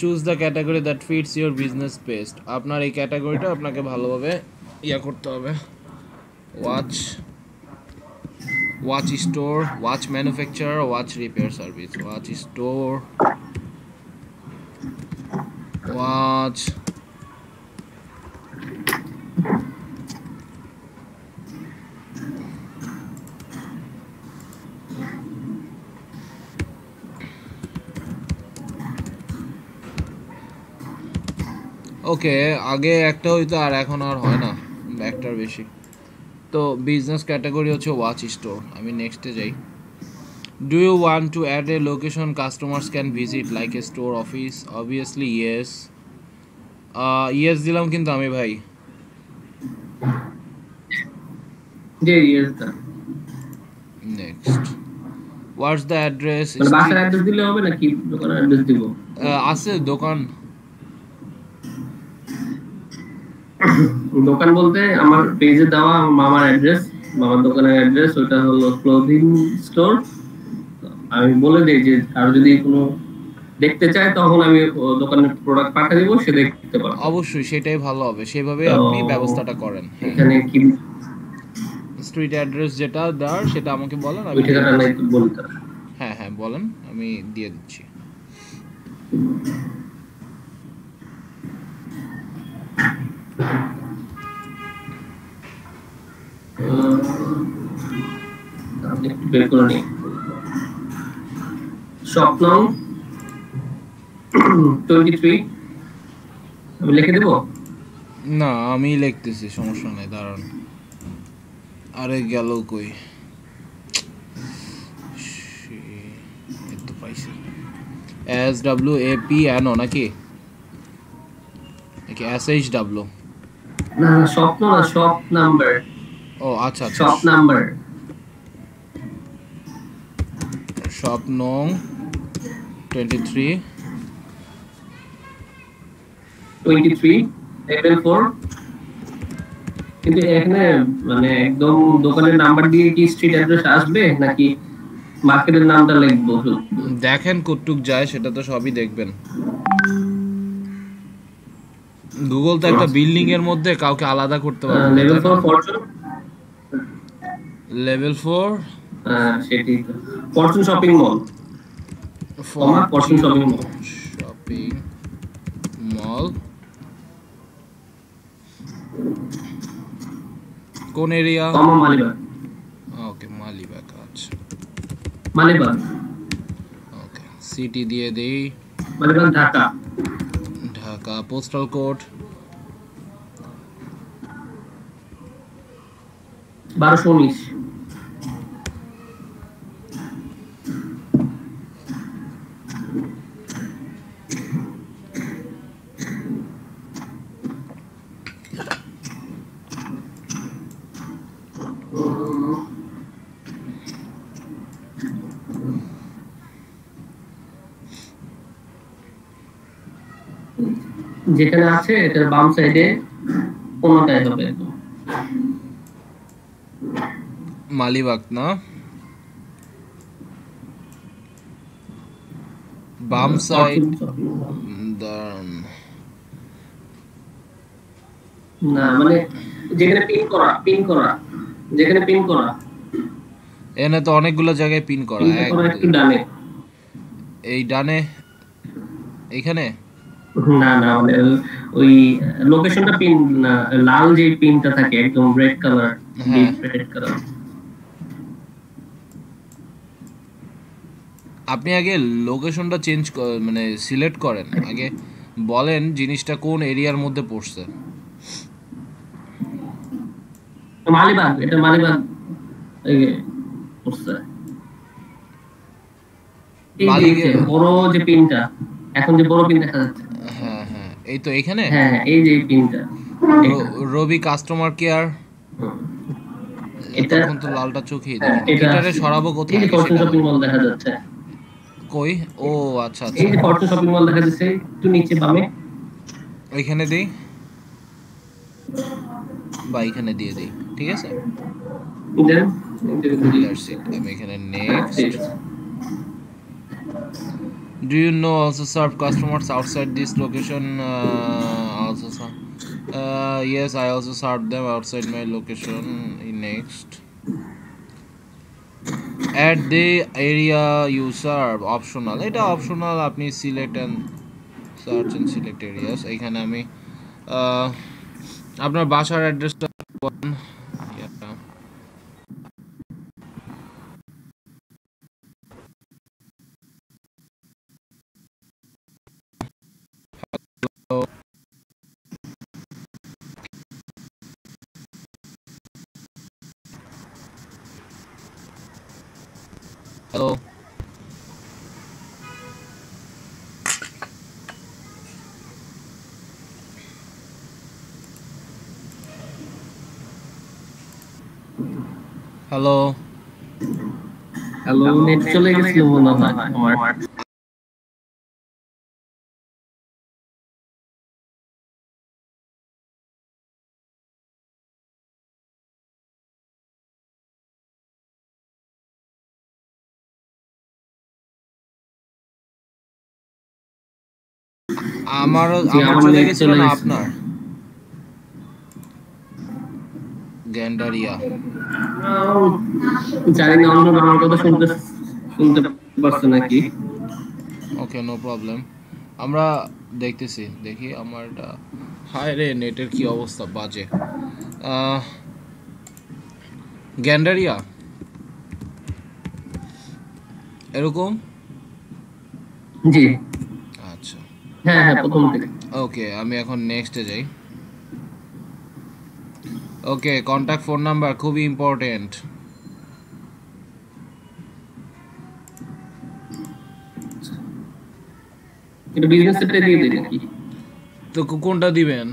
choose the category that fits your business best. আপনার এই ক্যাটাগরিটা আপনাকে ভালোভাবে ইয়া করতে হবে। Watch, watch store, watch manufacturer, watch repair service. Watch store, watch okay, আগে একটা হইতো আর এখন আর হয় না, একটার বেশি। তো বিজনেস ক্যাটাগরি হচ্ছে ওয়াচ স্টোর। আমি নেক্সটে যাই। Do you want to add a location customers can visit like a store office? Obviously yes. Yes দিলাম কিন্তু আমি ভাই। যে ইয়েসটা নেক্সট, হোয়াটস দ্য অ্যাড্রেস? মানে বাসার অ্যাড্রেস দিলে হবে নাকি দোকানের অ্যাড্রেস দিব? আছে দোকান। দোকান বলতে আমার পেজে দেওয়া আমার মামার অ্যাড্রেস, মামার দোকানের অ্যাড্রেস, ওটা হলো ক্লোথিং স্টোর। আমি বলে দিই যে আর যদি কোনো দেখতে চায় তখন আমি দোকানের প্রোডাক্ট পাঠিয়ে দিব, সে দেখতে পারবে। অবশ্যই সেটাই ভালো হবে, সেভাবে আপনি ব্যবস্থাটা করেন। এখানে কি স্ট্রিট অ্যাড্রেস যেটা দেওয়ার সেটা আমাকে বলেন, আমি ওই ঠিকানা নাই বলতে। হ্যাঁ হ্যাঁ বলেন, আমি দিয়ে দিচ্ছি। বের করে নিই। স্বপ্ন 23, আমি লিখে দেবো? না আমি লিখতেছি, সমস্যা নেই, দাঁড়ান। আরে গেল কই, এই তো পাইছি। SWAPNO নাকি SHW? না স্বপ্ন না, শপ নাম্বার। ও আচ্ছা আচ্ছা, শপ নাম্বার, শপ নং 23 level 4। কিন্তু এখানে মানে একদম দোকানের নাম্বার দিয়ে কি স্ট্রিট অ্যাড্রেস আসবে নাকি মার্কেটের নামটা লিখবো? দেখেন কতটুক যায়, সেটা তো সবই দেখবেন। গুগল তো একটা বিল্ডিং এর মধ্যে কাউকে আলাদা করতে পারবে। লেভেল 4 ফরচুন, লেভেল 4 সেটি তো Fortune shopping mall, Fortune shopping mall, shopping mall. কোন এরিয়া? মালিবাগ। ওকে মালিবাগ, আচ্ছা মালিবাগ, ওকে। সিটি দিয়ে দেই, মালিবাগ ঢাকা। ঢাকা। Postal code 1219। যেখানে আছে এটার বাম সাইডে কোনটায় হবে? মালিবাগ না? বাম সাইড না মানে যেখানে পিন করা যেখানে পিন করা এখানে তো অনেকগুলো জায়গায় পিন করা। একটু ডানে, এই ডানে এখানে না না মানে ওই লোকেশনটা পিন না, লাল যে পিনটা থাকে একদম রেড কালার, রেড কালার। আপনি আগে লোকেশনটা চেঞ্জ মানে সিলেক্ট করেন, আগে বলেন জিনিসটা কোন এরিয়ার মধ্যে পড়ছে। মালিবাগ, এটা মালিবাগ পড়ছে। এই যে বড় যে পিনটা, এখন যে বড় পিন দেখা যাচ্ছে, হ্যাঁ হ্যাঁ এই তো এখানে, হ্যাঁ এই যে পিনটা রবি কাস্টমার কেয়ার, এটা তখন তো লালটা চোখেই দেখেন। এটারে সরাবো কোথায়? এই যে ফরচুন শপিং মল দেখা যাচ্ছে, কই? ও আচ্ছা আচ্ছা, এই যে ফরচুন শপিং মল দেখা যাচ্ছে একটু নিচে বামে, ওইখানে দেই বা এখানে দিয়ে দেই, ঠিক আছে। দেন আমি এখানে next. Do you know also serve customers outside this location? Also serve. Yes, I also serve them outside my location. Next. At the area you serve, optional. এটা optional, আপনি select and search and select areas. এখানে আমি আপনার বাসার অ্যাড্রেসটা বলেন। Hello, hello hello, net চলে গেছিল মনে হয় আমার। আমার চলে গেছিল না আপনার? গ্যান্ডারিয়া জানি না অন্য আমার কথা শুনতে পারছে নাকি। ওকে, নো প্রবলেম, আমরা দেখতেছি, দেখি আমার এটা। হায় রে, নেটের কি অবস্থা বাজে। গ্যান্ডারিয়া এরকম, জি আচ্ছা হ্যাঁ হ্যাঁ প্রথম থেকে। ওকে, আমি এখন নেক্সটে যাই। ওকে, কন্ট্যাক্ট ফোন নাম্বার খুবই ইম্পর্টেন্ট। এটা বিজনেস সেক্টরে দিয়ে দেন নাকি? তো কোনটা দিবেন?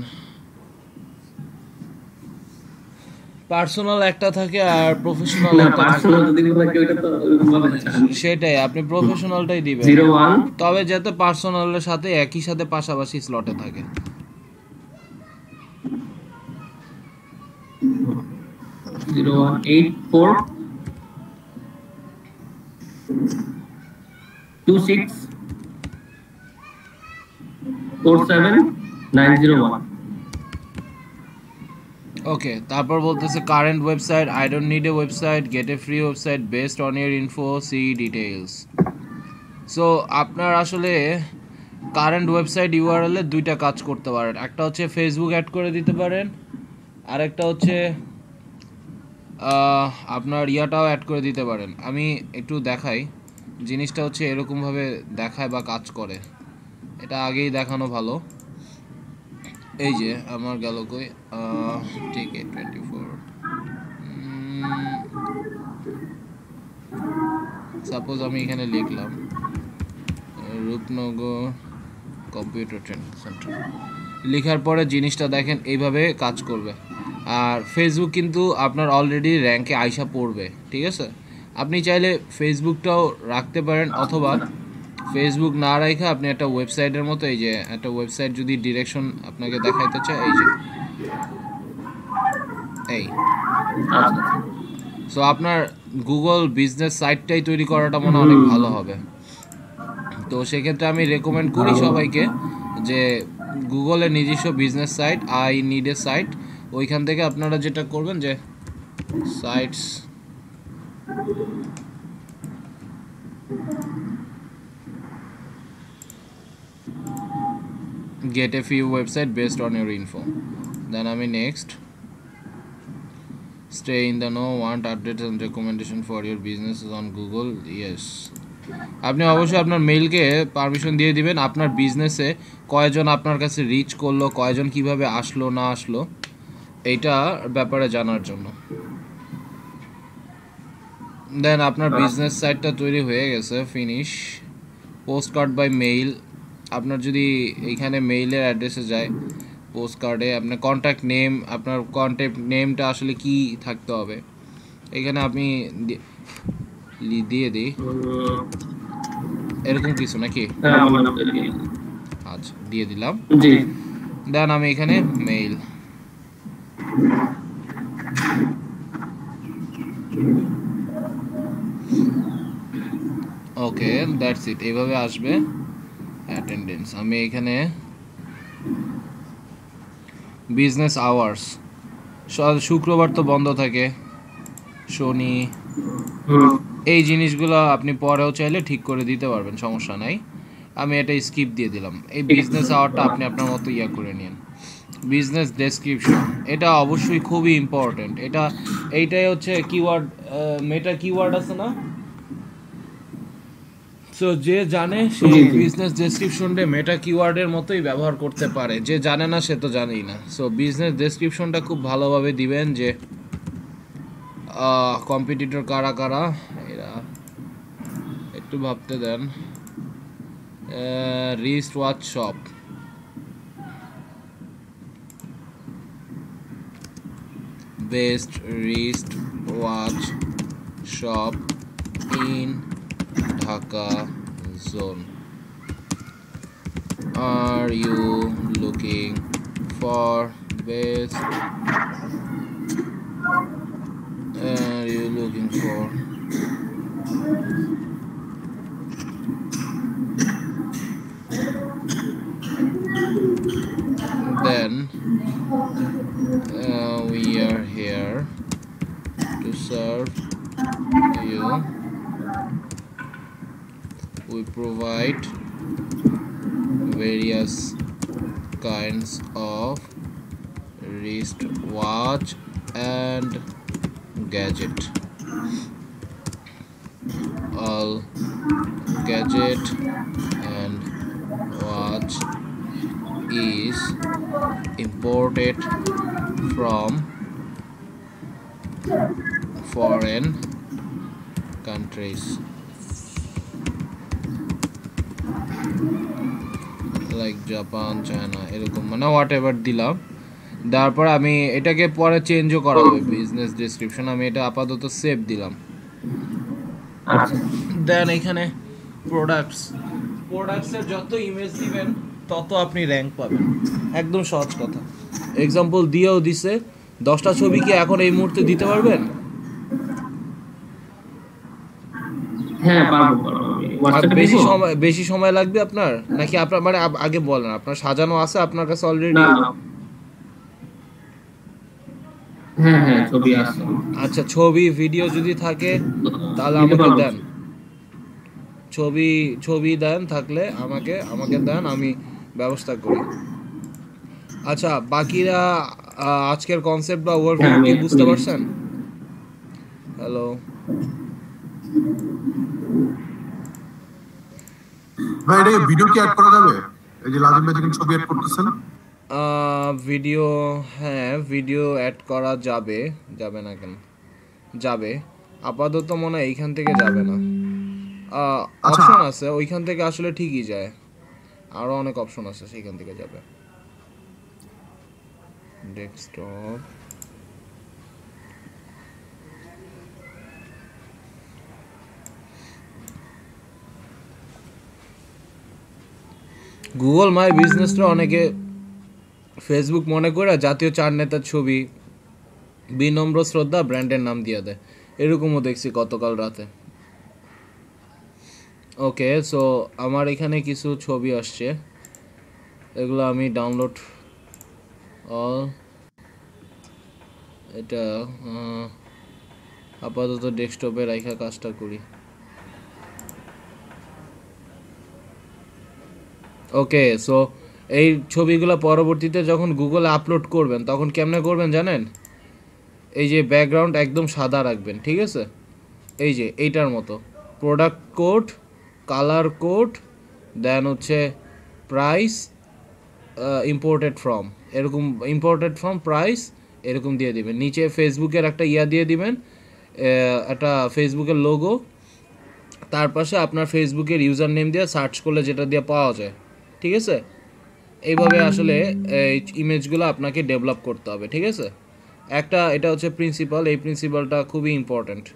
পার্সোনাল একটা থাকে আর প্রফেশনাল না একটা থাকে। পার্সোনাল যদি দিব নাকি ওটা তো এরকম ভাবে সেটাই, আপনি প্রফেশনালটাই দিবেন। 01 তবে যাতে পার্সোনালের সাথে একই সাথে পাশাপাশি স্লটে থাকে। 0184 26 47901। ওকে, তারপর বলতেছে current website, I don't need a website, get a free website based on your info, see details. So আপনার আসলে কারেন্ট ওয়েবসাইট ইউআরএল এ দুইটা কাজ করতে পারেন। একটা হচ্ছে ফেসবুক অ্যাড করে দিতে পারেন, আর একটা হচ্ছে আপনার ইয়াটাও অ্যাড করে দিতে পারেন। আমি একটু দেখাই, জিনিসটা হচ্ছে এরকমভাবে দেখায় বা কাজ করে, এটা আগেই দেখানো ভালো। এই যে আমার গেল কই, টিকেট 24, সাপোজ আমি এখানে লিখলাম রূপনগর কম্পিউটার ট্রেনিং সেন্টার, লেখার পরে জিনিসটা দেখেন এইভাবে কাজ করবে। আর ফেসবুক কিন্তু আপনার অলরেডি র্যাঙ্কে আইসা পড়বে, ঠিক আছে। আপনি চাইলে ফেসবুকটাও রাখতে পারেন, অথবা ফেসবুক না রাখা আপনি একটা ওয়েবসাইটের মতো, এই যে একটা ওয়েবসাইট যদি ডিরেকশন আপনাকে দেখাইতে চায়, এই যে এই, সো আপনার গুগল বিজনেস সাইটটাই তৈরি করাটা মনে অনেক ভালো হবে। তো সেক্ষেত্রে আমি রেকমেন্ড করি সবাইকে যে গুগলের নিজস্ব business site I need a site, ওইখান থেকে আপনারা যেটা করবেন যে sites get a few website based on your info. Then আমি next stay in the know, want updates and recommendation for your businesses on Google. Yes, আপনি অবশ্যই আপনার মেইলকে পারমিশন দিয়ে দিবেন আপনার বিজনেসে কয়জন আপনার কাছে রিচ করলো, কয়জন কিভাবে আসলো না আসলো এইটা ব্যাপারে জানার জন্য। দেন আপনার বিজনেস সাইটটা তৈরি হয়ে গেছে, finish. Post card by mail, আপনার যদি এইখানে মেইলের অ্যাড্রেসে যায় পোস্ট কার্ডে আপনার কন্ট্যাক্ট নেম, আপনার কন্ট্যাক্ট নেমটা আসলে কি থাকতে হবে এখানে আমি দিয়ে দিই এরকম কিছু নাকি? আচ্ছা দিয়ে দিলাম। দেন আমি এখানে মেইল, ওকে দ্যাটস ইট, এইভাবে আসবে অ্যাটেন্ডেন্স। আমি এখানে বিজনেস আওয়ার্স, শুক্রবার তো বন্ধ থাকে, শনি, এই জিনিসগুলো আপনি পরেও চাইলে ঠিক করে দিতে পারবেন, সমস্যা নাই। আমি এটা স্কিপ দিয়ে দিলাম। এই বিজনেস আওয়ারটা আপনি আপনার মতো ইয়া করে নিন। বিজনেস ডেসক্রিপশন, এটা অবশ্যই খুবই ইম্পর্টেন্ট। এইটাই হচ্ছে কিওয়ার্ড, মেটা কিওয়ার্ড আছে না, সো যে জানে সে বিজনেস ডেসক্রিপশনটা মেটা কিওয়ার্ডের মতোই ব্যবহার করতে পারে, যে জানে না সে তো জানেই না। সো বিজনেস ডেসক্রিপশনটা খুব ভালোভাবে দিবেন যে কম্পিটিটর কারা কারা, এরা একটু ভাবতে দেন। Wrist watch shop, best wrist watch shop in Dhaka zone. Are you looking for best? Are you looking for then we are here to serve you. We provide various kinds of wristwatch and gadget. All gadget and watch is imported from foreign countries like Japan, China, এরকম মানে what ever দিলাম। তারপর আমি এটাকে পরে চেঞ্জও করা হবে business description, আমি এটা আপাতত সেভ দিলাম। দেন এখানে প্রোডাক্টসের যত ইমেজ দিবেন তত আপনি র্যাঙ্ক পাবেন, একদম সহজ কথা। এক্সাম্পল দিয়েও দিছে, 10টা ছবি কি এখন এই মুহূর্তে দিতে পারবেন? হ্যাঁ পারবো। বেশি সময় লাগবে আপনার নাকি? আপনার মানে আগে বলেন আপনার সাজানো আছে আপনার কাছে অলরেডি? হ্যাঁ ছবি আছে। আচ্ছা ছবি ভিডিও যদি থাকে তাহলে আমাকে দেন, ছবি দেন থাকলে আমাকে দেন, আমি ব্যবস্থা করি। আচ্ছা বাকিরা আজকের কনসেপ্ট বা ওভারভিউ কি বুঝতে পারছেন? হ্যালো ভাই, এটা ভিডিও কি অ্যাড করা যাবে? এই যে লাজিম ভাই যখন ছবি অ্যাড করতেছেন ভিডিও, হ্যাঁ ভিডিও অ্যাড করা যাবে না কেন? যাবে, আপাতত মনে হয় এইখান থেকে যাবে না, অপশন আছে ওইখান থেকে আসলে ঠিকই যায়, আরো অনেক অপশন আছে সেইখান থেকে যাবে। ডেস্কটপ, গুগল মাই বিজনেসটা অনেকে ফেসবুক মনে করে জাতীয় 4 নেতার ছবি, বিনম্র শ্রদ্ধা, ব্র্যান্ডের নাম দিয়ে দেয়, এরকমও দেখছি গতকাল রাতে। ওকে, সো আমার এখানে কিছু ছবি আসছে, এগুলো আমি ডাউনলোড অল, এটা আপাতত ডেস্কটপে রাখা কাজটা করি। ওকে, সো এই ছবিগুলো পরবর্তীতে যখন গুগলে আপলোড করবেন তখন কেমনে করবেন জানেন? এই যে ব্যাকগ্রাউন্ড একদম সাদা রাখবেন, ঠিক আছে? এই যে এইটার মতো প্রোডাক্ট কোড, কালার কোড, দেন হচ্ছে প্রাইস, ইম্পোর্টেড ফ্রম, এরকম ইম্পোর্টেড ফ্রম প্রাইস এরকম দিয়ে দিবেন। নিচে ফেসবুকের একটা ইয়া দিয়ে দিবেন, একটা ফেসবুকের লোগো, তার পাশে আপনার ফেসবুকের ইউজার নেম দিয়ে সার্চ করলে যেটা দিয়ে পাওয়া যায়, ঠিক আছে? এইভাবে আসলে এই ইমেজগুলো আপনাকে ডেভেলপ করতে হবে, ঠিক আছে? একটা এটা হচ্ছে প্রিন্সিপাল, এই প্রিন্সিপালটা খুবই ইম্পর্ট্যান্ট।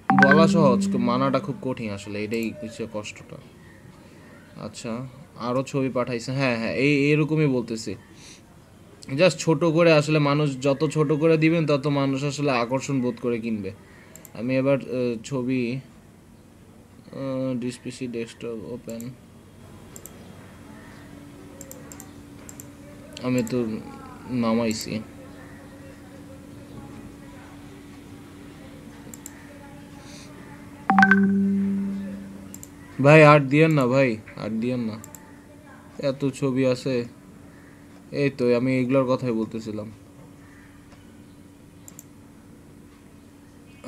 বলা সহজ, মানাটা খুব কঠিন আসলে, এটাই হচ্ছে কষ্টটা। আচ্ছা, আরও ছবি পাঠাইছে, হ্যাঁ হ্যাঁ, এরকমই বলতেছি। জাস্ট ছোট করে আসলে, মানুষ যত ছোট করে দিবেন তত মানুষ আসলে আকর্ষণ বোধ করে কিনবে। আমি এবার ছবি ডিসপিসি ডেস্কটপ ওপেন, আমি তো নামাইছি। ভাই আর দিয়েন না, ভাই আর দিয়েন না, এত ছবি আছে। এই তো আমি এগুলোর কথাই বলতেছিলাম।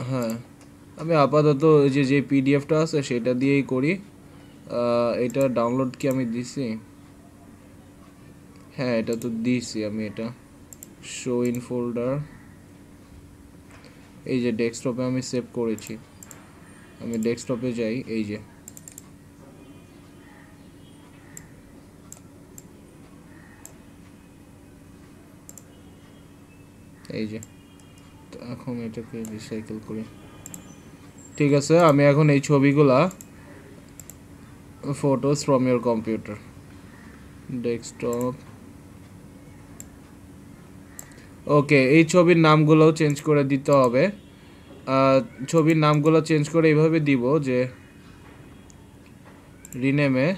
হ্যাঁ, আমি আপাতত ওই যে পিডিএফটা আছে সেটা দিয়েই করি। এটা ডাউনলোড কি আমি দিছি? হ্যাঁ, এটা তো দিছি আমি। এটা শো ইন ফোল্ডার, এই যে ডেস্কটপে আমি সেভ করেছি। আমি ডেস্কটপে যাই, এই যে এখন এটাকে রিসাইকেল করি। ঠিক আছে, আমি এখন এই ছবিগুলা photos from your computer desktop, ওকে, এই ছবির নামগুলোও চেঞ্জ করে দিতে হবে। ছবির নামগুলো চেঞ্জ করে এইভাবে দিব যে রিনেমে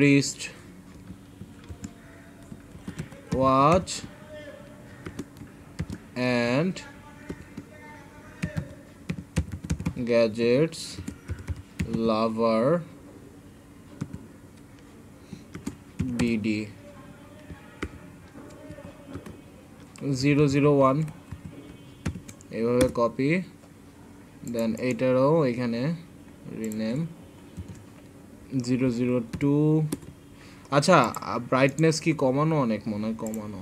wrist watch and gadgets lover BD 001, এইভাবে কপি, দেন এইটারও এখানে রিনেম 002। আচ্ছা, ব্রাইটনেস কি কমানো? অনেক মনে হয় কমানো।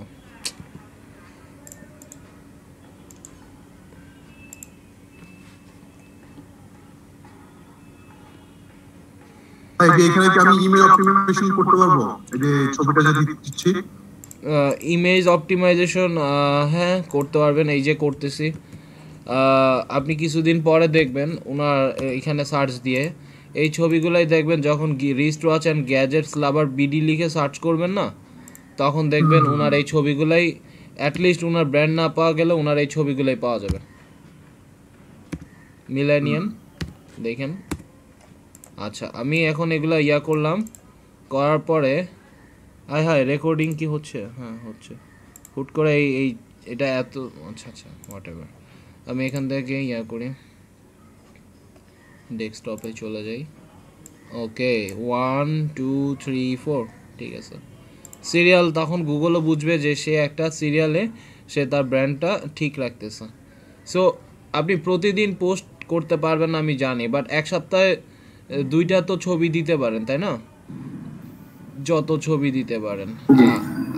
এখানে কি আমি ইমেজ অপটিমাইজেশন করতে পারবো? এই যে ছবিটা যদি দিচ্ছি, ইমেজ অপটিমাইজেশন, হ্যাঁ করতে পারবেন, এই যে করতেছি। আপনি কিছুদিন পরে দেখবেন ওনার এখানে সার্চ দিয়ে এই ছবিগুলাই দেখবেন, যখন wrist watch and gadgets lover BD লিখে সার্চ করবেন না, তখন দেখবেন ওনার এই ছবিগুলাই, অ্যাটলিস্ট ওনার ব্র্যান্ড না পাওয়া গেলে ওনার এই ছবিগুলাই পাওয়া যাবে। মিলেনিয়াম দেখেন। আচ্ছা, আমি এখন এগুলা ইয়া করলাম, করার পরে হায় রেকর্ডিং কি হচ্ছে? হ্যাঁ হচ্ছে, হুট করে এই এটা এত, আচ্ছা হোয়াট এভার। আমি এখান থেকে ইয়া করি, ডেস্কটপে চলে যাই। ওকে, 1 2 3 4, ঠিক আছে। সিরিয়াল, তখন গুগলও বুঝবে যে সে একটা সিরিয়ালে সে তার ব্র্যান্ডটা ঠিক রাখতেছে। সো আপনি প্রতিদিন পোস্ট করতে পারবেন না আমি জানি, বাট এক সপ্তাহে 2টা তো ছবি দিতে পারেন, তাই না? যত ছবি দিতে পারেন।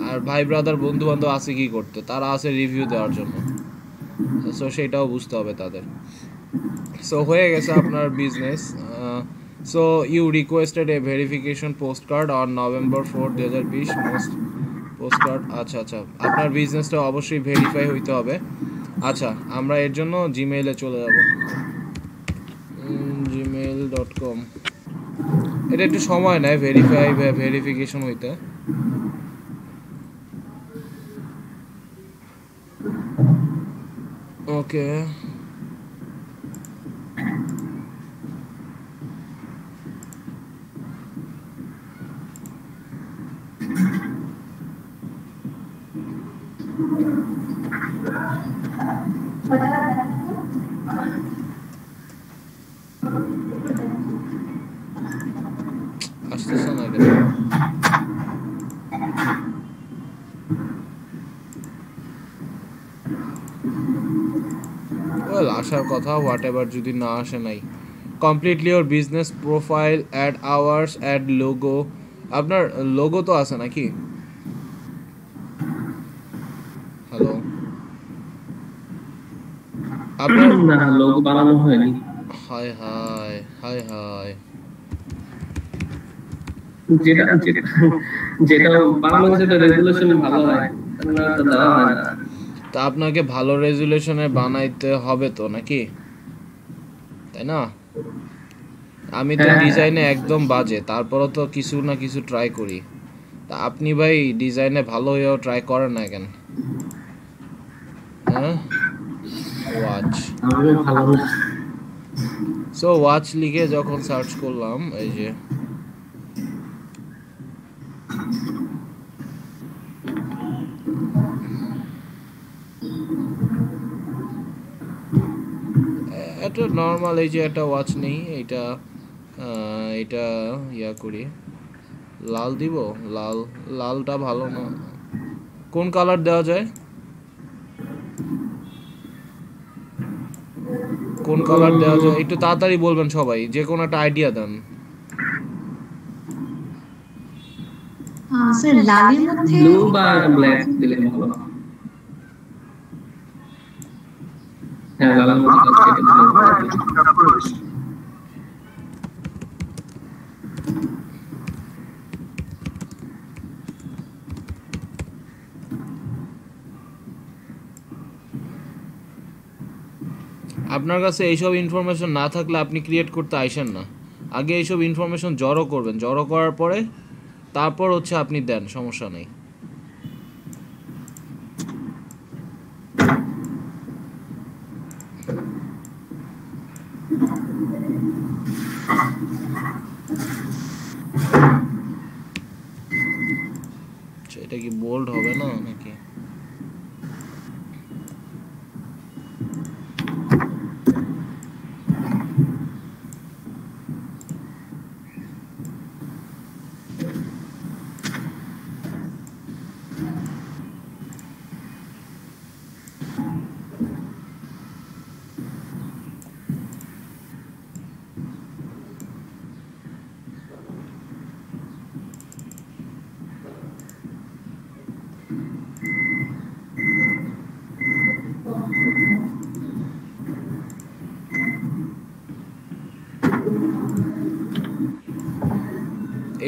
আর ভাই ব্রাদার বন্ধু বান্ধব আছে কি করতে, তারা আছে রিভিউ দেওয়ার জন্য। সো সেটাও বুঝতে হবে তাদের। সো হয়ে গেছে আপনার business. So you requested a verification post card on November 4, 2020 most post card. আচ্ছা, আপনার বিজনেসটা অবশ্যই ভেরিফাই হইতে হবে। আচ্ছা, আমরা এর জন্য জিমেইলে চলে যাব, gmail.com। এটা একটু সময় নেয় ভেরিফিকেশন হইতে। ওকে, আসতেছে না কেন? ওয়েল আসার কথা, হোয়াট এভার, যদি না আসে নাই। Completely your business profile, add hours, add logo. আপনার লোগো তো আছে নাকি? হ্যালো, আপনার না লোগো বানানো হয়নি। হায় হায় হায় হায়, যেটা যেটা যেটা বানানো যেটা রেজুলেশন ভালো হয় না তো দেওয়া হয় না। তা আপনাকে ভালো রেজুলেশনে বানাইতে হবে তো নাকি, তাই না? আমি তো ডিজাইনে একদম বাজে, তারপরও তো কিছু না কিছু ট্রাই করি। তা আপনি ভাই ডিজাইনে ভালো হয়েও ট্রাই করেন না কেন? হ্যাঁ, ওয়াচ। আমি ভালো না। সো ওয়াচ লিখে যখন সার্চ করলাম, এই যে একটা নর্মাল, এই যে একটা ওয়াচ নেই, এটা এটা ইয়া করি, লাল দিব। লাল, লালটা ভালো না, কোন কালার দেওয়া যায়? কোন কালার দেওয়া যায় একটু তাড়াতাড়ি বলবেন সবাই, যে কোনো একটা আইডিয়া দেন। স্যার লালের মধ্যে ব্লু বা ব্ল্যাক দিলে ভালো। হ্যাঁ লাল মধ্যে কেটে দিলে ভালো। আপনার কাছে এইসব ইনফরমেশন না থাকলে আপনি ক্রিয়েট করতে আইসেন না। আগে এইসব ইনফরমেশন জড়ো করবেন, জড়ো করার পরে তারপর হচ্ছে আপনি দেন, সমস্যা নেই। এটা কি বোল্ড হবে না নাকি?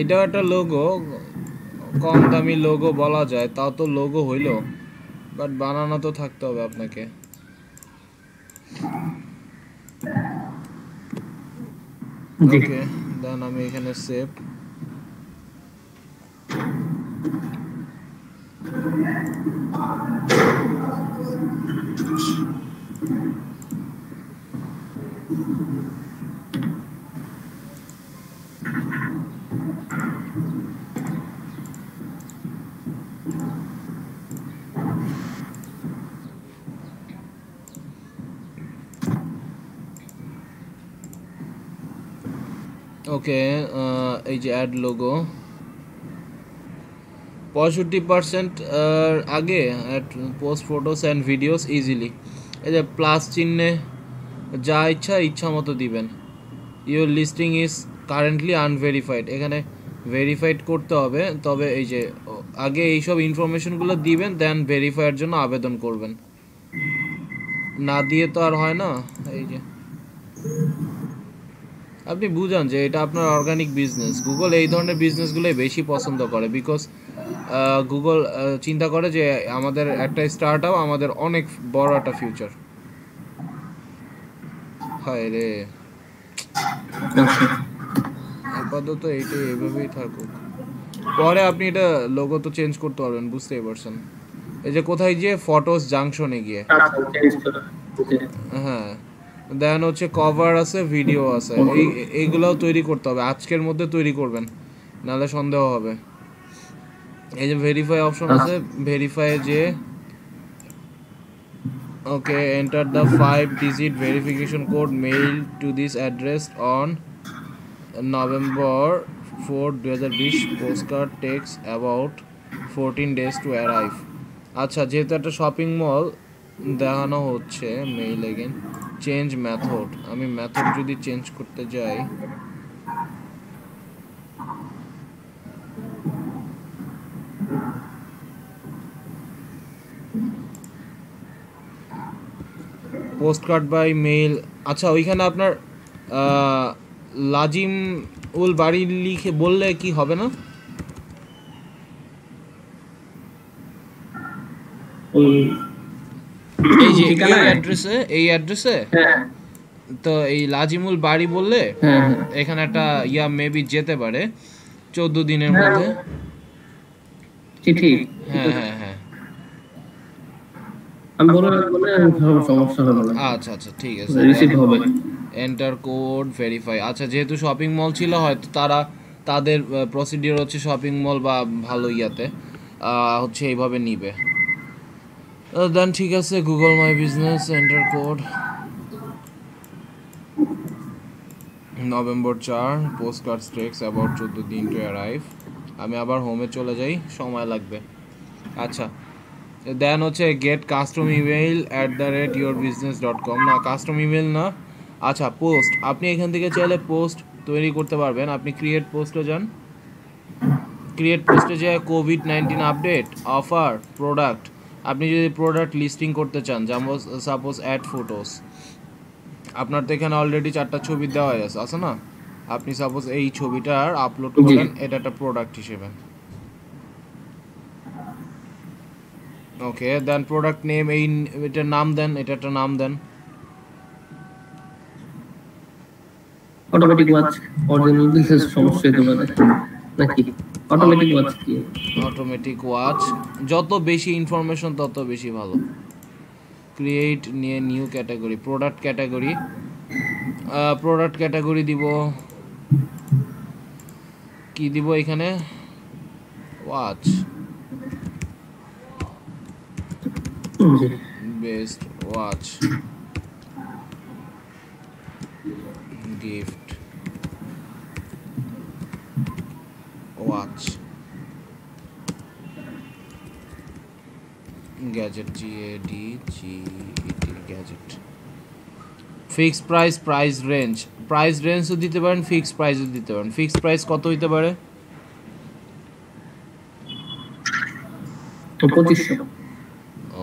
এটাও একটা লোগো, কম দামি লোগো বলা যায়, তাও তো লোগো হইলো, বাট বানানো তো থাকতে হবে আপনাকে। ওকে দেন, আমি এখানে সেভ। ওকে, এই যে অ্যাড লোগো 65% আগে post photos and videos easily. এই যে প্লাস চিহ্নে যা ইচ্ছা মতো দিবেন। Your listing is currently unverified, এখানে ভেরিফাইড করতে হবে। তবে এই যে আগে এইসব ইনফরমেশনগুলো দিবেন, দেন ভেরিফাইয়ের জন্য আবেদন করবেন, না দিয়ে তো আর হয় না। এই যে আপনি বুঝান যে এটা আপনার অর্গানিক বিজনেস। গুগল এই ধরনের বিজনেসগুলোই বেশি পছন্দ করে, বিকজ গুগল চিন্তা করে যে আমাদের একটা স্টার্ট আপ, আমাদের অনেক বড় একটা ফিউচার। হায় রে, আপাতত এইটাই এভাবেই থাকুক, পরে আপনি এটা লোগো তো চেঞ্জ করতে পারবেন, বুঝতেই পারছেন। এই যে কোথায় গিয়ে ফটোস জাংশনে গিয়ে, হ্যাঁ দেন হচ্ছে কভার আছে, ভিডিও আছে, এইগুলাও তৈরি করতে হবে, আজকের মধ্যে তৈরি করবেন, নাহলে সন্দেহ হবে। এই যে ভেরিফাই অপশন আছে, ভেরিফাই যে Okay, enter the 5-digit verification code mailed to this address on November 4, 2020. Postcard takes about 14 days to arrive. আচ্ছা, যেহেতু একটা শপিং মল দেখানো হচ্ছে, মেইল এগেন চেঞ্জ মেথড। আমি মেথড যদি চেঞ্জ করতে যাই, পোস্ট কার্ড বাই মেইল। আচ্ছা, ওইখানে আপনার লাজিম উল বাড়ি লিখে বললে কি হবে না? এই যে এই অ্যাড্রেসে তো এই লাজিমুল বাড়ি বললে এখানে একটা মেবি যেতে পারে 14 দিনের মধ্যে। চিঠি, হ্যাঁ আমি বলে সমস্যা হবে না। আচ্ছা ঠিক আছে, রিসিভ হবে। Enter code verify. আচ্ছা, যেহেতু শপিং মল ছিল, হয়তো তাদের প্রসিডিওর হচ্ছে শপিং মল বা ভালো হচ্ছে এইভাবে নিবে। দেন ঠিক আছে, Google my business, enter code November 4, post card text about 14 দিন টু অ্যারাইভ। আমি আবার হোমে চলে যাই, সময় লাগবে। আচ্ছা, দেন হচ্ছে গেট কাস্টম ইমেইল @yourbusiness.com। না, কাস্টম ইমেইল না। আচ্ছা, পোস্ট, আপনি এখান থেকে চাইলে পোস্ট তৈরি করতে পারবেন। আপনি ক্রিয়েট পোস্টে যান, ক্রিয়েট পোস্টে যায় কোভিড-19 আপডেট, অফার, প্রোডাক্ট। আপনি যদি প্রোডাক্ট লিস্টিং করতে চান, যেমন সাপোজ অ্যাড ফটোস, আপনার তো এখানে অলরেডি 4টা ছবি দেওয়া আছে না? আপনি সাপোজ এই ছবিটার আপলোড করলেন, এটা একটা প্রোডাক্ট হিসেবে। ওকে, দেন প্রোডাক্ট নেম, এটার নাম দেন, এটা একটা নাম দেন। অটোমেটিক ওয়াচ, অরিজিনাল বিজনেস সমস্যা হতে পারে নাকি? অটোমেটিক ওয়াচ কি? অটোমেটিক ওয়াচ, যত বেশি ইনফরমেশন তত বেশি ভালো। ক্রিয়েট নিয়ে নিউ ক্যাটাগরি, প্রোডাক্ট ক্যাটাগরি দিব, কি দিব এখানে? Watch, best watch, gift watch, gadget, gadget. Fixed price রেঞ্জও দিতে পারেন, ফিক্সড প্রাইসও দিতে পারেন। ফিক্সড প্রাইস কত হইতে পারে? 2500।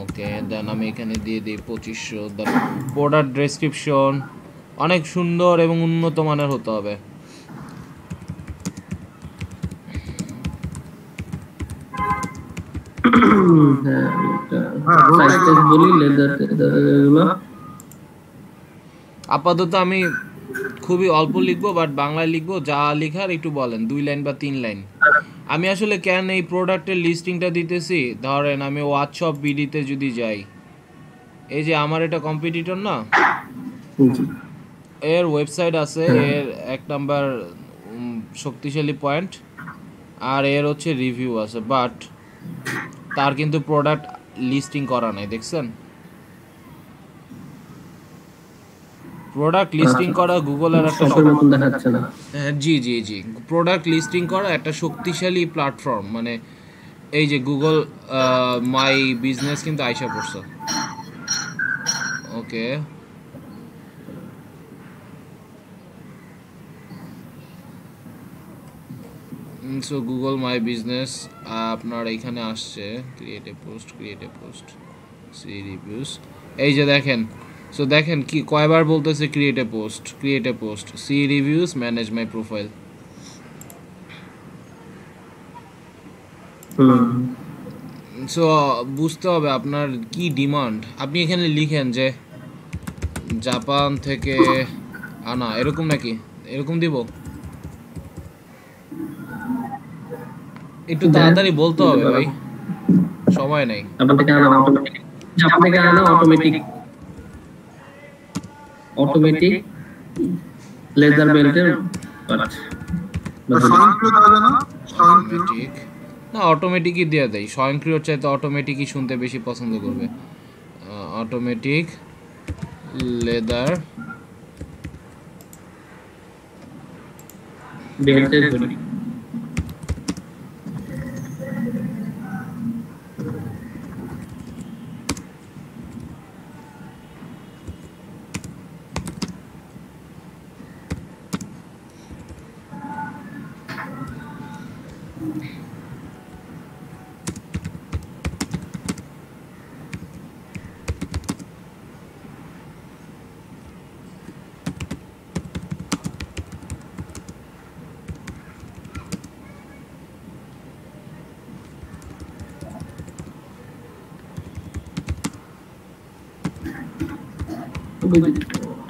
ওকে, দেন আমি এখানে দিয়ে দিই 2500। দেন প্রোডাক্ট ডেসক্রিপশন অনেক সুন্দর এবং উন্নত মানের হতে হবে। আপাতত আমি খুবই অল্প লিখবো, বাট বাংলায় লিখবো। যা লিখার একটু বলেন, 2 লাইন বা 3 লাইন। আমি আসলে কেন এই প্রোডাক্টের লিস্টিংটা দিতেছি, ধরেন আমি হোয়াটসঅ্যাপ বিডিতে যদি যাই, এই যে আমার এটা কম্পিটিটর না, এর ওয়েবসাইট আছে, এর 1 নাম্বার শক্তিশালী পয়েন্ট, আর এর হচ্ছে রিভিউ আছে, বাট তার কিন্তু প্রোডাক্ট লিস্টিং করা নাই, দেখছেন? প্রোডাক্ট লিস্টিং করা গুগলের একটা জি প্রোডাক্ট লিস্টিং করা একটা শক্তিশালী প্ল্যাটফর্ম, মানে এই যে গুগল মাই বিজনেস কিন্তু আইসা পড়ছে। ওকে, সো গুগল মাই বিজনেস আপনার এখানে আসছে, create a post, see reviews. এই যে দেখেন, সো দেখেন কি কয়বার বলতেছে create a post, see reviews, manage my profile. So বুঝতে হবে আপনার কি ডিমান্ড। আপনি এখানে লিখেন যে জাপান থেকে আনা, এরকম নাকি? এরকম দিব? একটু তাড়াতাড়ি বলতে হবে ভাই, সময় নাই। অটোমেটিক লেদার বেল্টের না, অটোমেটিকই দিয়ে দেয়। স্বয়ংক্রিয়র চাইতে অটোমেটিকই শুনতে বেশি পছন্দ করবে। অটোমেটিক লেদার বেল্টের ঘড়ি।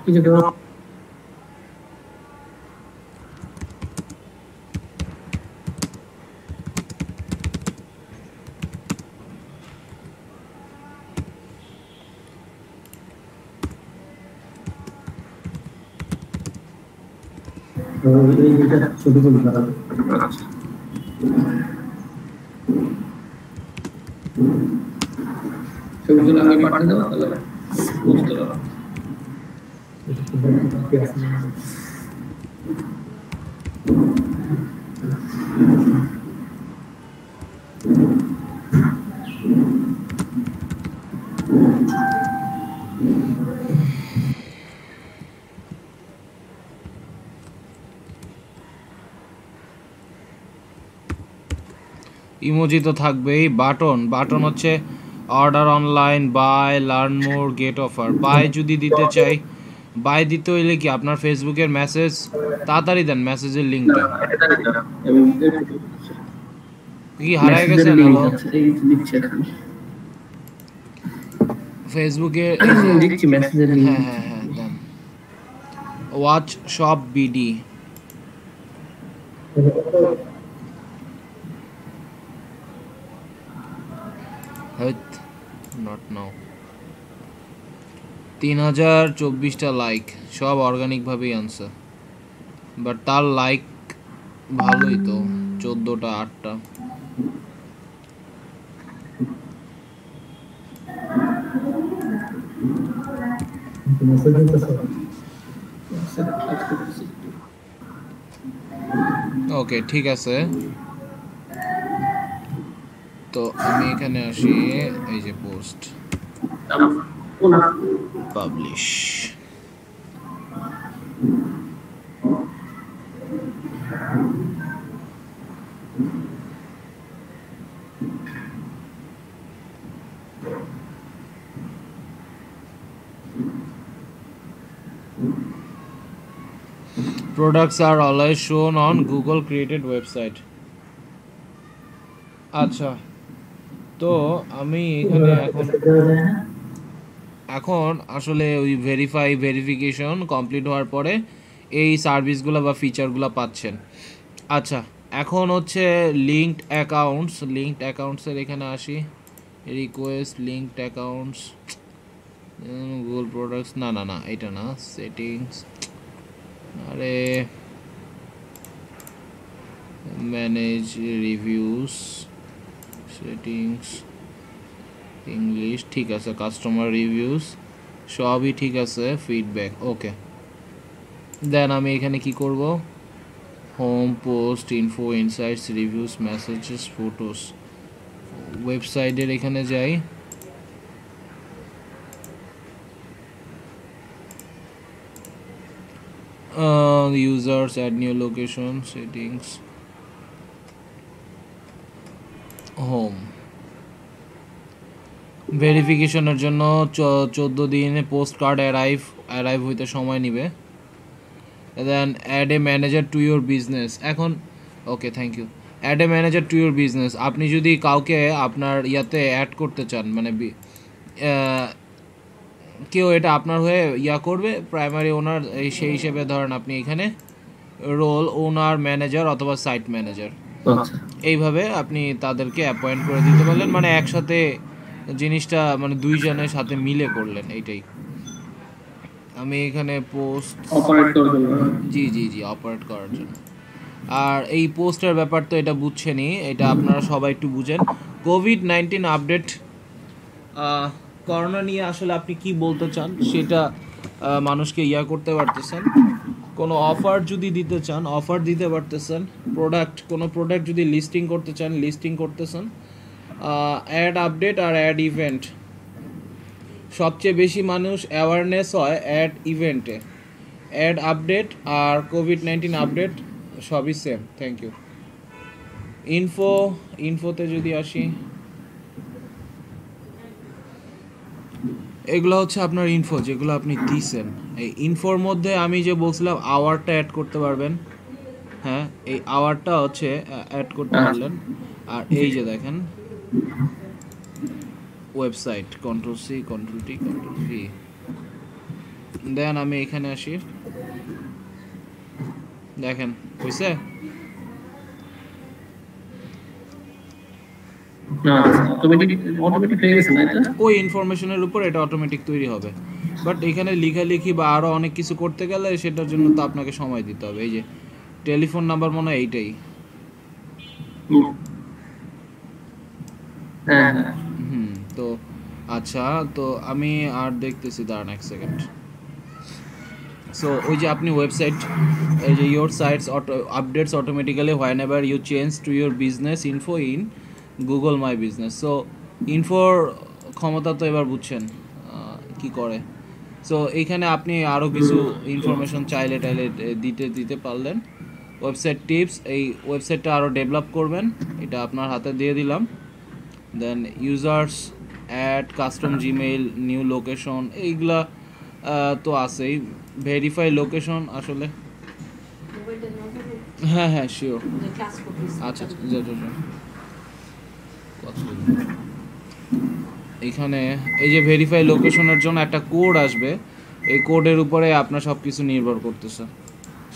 কিছু ছবি তুলতে হবে। ছবিগুলো আমি পাঠিয়ে দেবো, তাহলে বুঝতে পারবো। ইমোজি তো থাকবেই। বাটন হচ্ছে order online, buy, learn more, get offer. Buy যদি দিতে চাই, বাই দিতে হইলে কি আপনার ফেসবুকের মেসেজ তাড়াতাড়ি দেন, মেসেজের লিঙ্কটা কি হারায় গেছে হ্যালো ফেসবুকে দিচ্ছি মেসেজের লিংক। হ্যাঁ হ্যাঁ হ্যাঁ দেন। Watch shop BD not now. 3024টা লাইক, সব অর্গানিক ভাবেই আনছে, বাট তার লাইক ভালোই তো, 14টা 8টা। ওকে ঠিক আছে, তো আমি এখানে আসি, এই যে post publish. Products are always shown on Google created website. আচ্ছা, তো আমি এখানে এখন আসলে ওই ভেরিফিকেশন কমপ্লিট হওয়ার পরে এই সার্ভিসগুলো বা ফিচারগুলো পাচ্ছেন। আচ্ছা, এখন হচ্ছে লিঙ্কড অ্যাকাউন্টসের এখানে আসি, request linked accounts, Google products, না এটা না, সেটিংস, আরে ম্যানেজ রিভিউস, সেটিংস, ইংলিশ ঠিক আছে, কাস্টমার রিভিউস সবই ঠিক আছে, ফিডব্যাক ওকে। দেন আমি এখানে কি করব, home, post, info, insights, reviews, messages, photos, ওয়েবসাইটের এখানে যাই, users, add new location, settings, home। ভেরিফিকেশনের জন্য 14 দিনে পোস্ট কার্ড অ্যারাইভ হইতে সময় নেবে। Then add a manager to your business. এখন okay thank you. Add a manager to your business, আপনি যদি কাউকে আপনার ইয়াতে অ্যাড করতে চান, মানে কেউ এটা আপনার হয়ে করবে, প্রাইমারি ওনার, সেই হিসেবে ধরেন আপনি এখানে রোল ওনার, ম্যানেজার অথবা সাইট ম্যানেজার, এইভাবে আপনি তাদেরকে অ্যাপয়েন্ট করে দিতে পারলেন, মানে একসাথে জিনিসটা মানে দুইজনের সাথে মিলে করলেন, এইটাই। আমি এখানে পোস্ট জি অপারেট করার জন্য। আর এই পোস্টের ব্যাপার তো এটা বুঝছেনই, এটা আপনারা সবাই একটু বুঝেন। কোভিড-19 আপডেট, করোনা নিয়ে আসলে আপনি কি বলতে চান সেটা মানুষকে ইয়া করতে পারতেছেন। কোনো অফার যদি দিতে চান অফার দিতে পারতেছেন, কোনো প্রোডাক্ট যদি লিস্টিং করতে চান লিস্টিং করতেছেন। অ্যাড আপডেট আর অ্যাড ইভেন্ট, সবচেয়ে বেশি মানুষ অ্যাওয়ারনেস হয় অ্যাড ইভেন্টে। অ্যাড আপডেট আর কোভিড-19 আপডেট সবই সেম। Thank you. ইনফোতে যদি আসি, এগুলো হচ্ছে আপনার ইনফো যেগুলো আপনি দিছেন। এই ইনফোর মধ্যে আমি যে বলছিলাম আওয়ারটা অ্যাড করতে পারবেন, হ্যাঁ এই আওয়ারটা হচ্ছে অ্যাড করতে পারলেন। আর এই যে দেখেন ওয়েবসাইট, Ctrl+C Ctrl+T Ctrl+V, দেন আমি এখানে আসি, দেখেন হইছে। ওই ইনফরমেশনের উপর এটা অটোমেটিক তৈরি হবে, বাট এখানে লেখালেখি বা আরো অনেক কিছু করতে গেলে সেটার জন্য তো আপনাকে সময় দিতে হবে। এই যে টেলিফোন নাম্বার মনে হয় এইটাই। তো আচ্ছা, তো আমি আর দেখতেছি, দাঁড়ান এক সেকেন্ড। সো ওই যে আপনি ওয়েবসাইট, এই যে your sites updates automatically whenever you change to your business info in Google my Business. So ইনফোর ক্ষমতা তো এবার বুঝছেন কি করে। সো এইখানে আপনি আরও কিছু ইনফরমেশন চাইলে দিতে পারলেন। ওয়েবসাইট টিপস, এই ওয়েবসাইটটা আরও ডেভেলপ করবেন, এটা আপনার হাতে দিয়ে দিলাম। Then users add, custom Gmail, new location, এইগুলা তো আছেই। ভেরিফাই লোকেশন, আসলে হ্যাঁ হ্যাঁ শিওর। আচ্ছা এখানে এই যে ভেরিফাই লোকেশনের জন্য একটা কোড আসবে, এই কোডের উপরে আপনার সব কিছু নির্ভর করতেছে।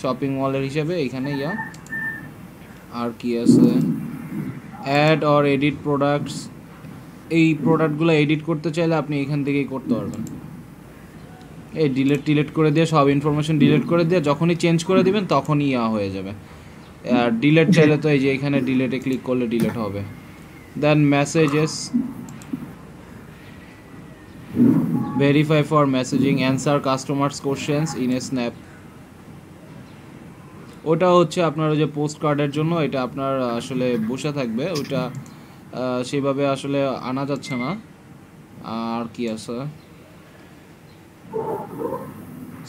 শপিং মলের হিসেবে এখানে আর কি আছে, অ্যাড অর এডিট প্রোডাক্টস, এই প্রোডাক্টগুলো এডিট করতে চাইলে আপনি এখান থেকেই করতে পারবেন। এই ডিলেট করে দিয়ে সব ইনফরমেশন ডিলিট করে দিয়ে যখনই চেঞ্জ করে দিবেন তখনই হয়ে যাবে। আর ডিলেট চাইলে তো এই যে এখানে ডিলেটে ক্লিক করলে ডিলেট হবে। Then messages, verify for messaging, answer customers questions in a snap. ওটা হচ্ছে আপনার ওই যে পোস্ট কার্ডের জন্য, এটা আপনার আসলে বসে থাকবে, ওইটা সেভাবে আসলে আনা যাচ্ছে না। আর কি আছে,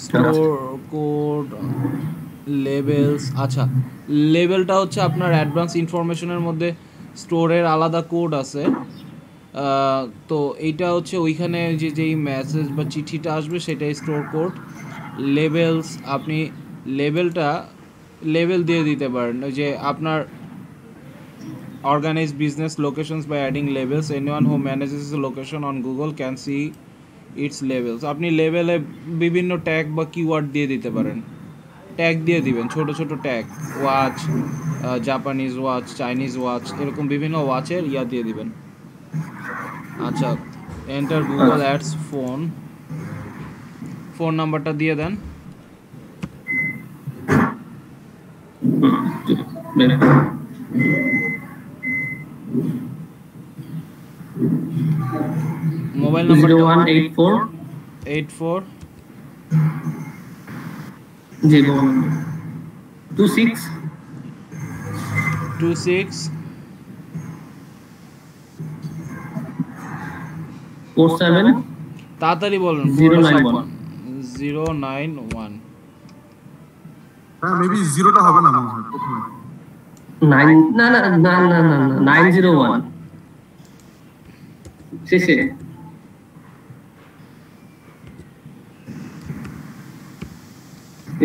স্টোর কোড, লেবেলস। আচ্ছা লেবেলটা হচ্ছে আপনার অ্যাডভান্স ইনফরমেশনের মধ্যে স্টোরের আলাদা কোড আছে। তো এইটা হচ্ছে ওইখানে যেই মেসেজ বা চিঠিটা আসবে সেটাই স্টোর কোড। লেবেলস, আপনি লেবেল দিয়ে দিতে পারেন, ওই যে আপনার organize business locations by adding labels. Anyone who manages a location on Google can see its labels. আপনি লেবেলে বিভিন্ন ট্যাগ বা কিওয়ার্ড দিয়ে দিতে পারেন, ট্যাগ দিয়ে দিবেন, ছোট ছোট tag, watch, Japanese watch, Chinese watch, এরকম বিভিন্ন ওয়াচের দিয়ে দিবেন। আচ্ছা এন্টার গুগল অ্যাডস ফোন নাম্বারটা দিয়ে দেন। মোবাইল নাম্বার 0184 জি 26 47 তাড়াতাড়ি বলুন। 091 হ্যাঁ মেবি জিরোটা হবে না মনে হয় প্রথমে। 901 শেষে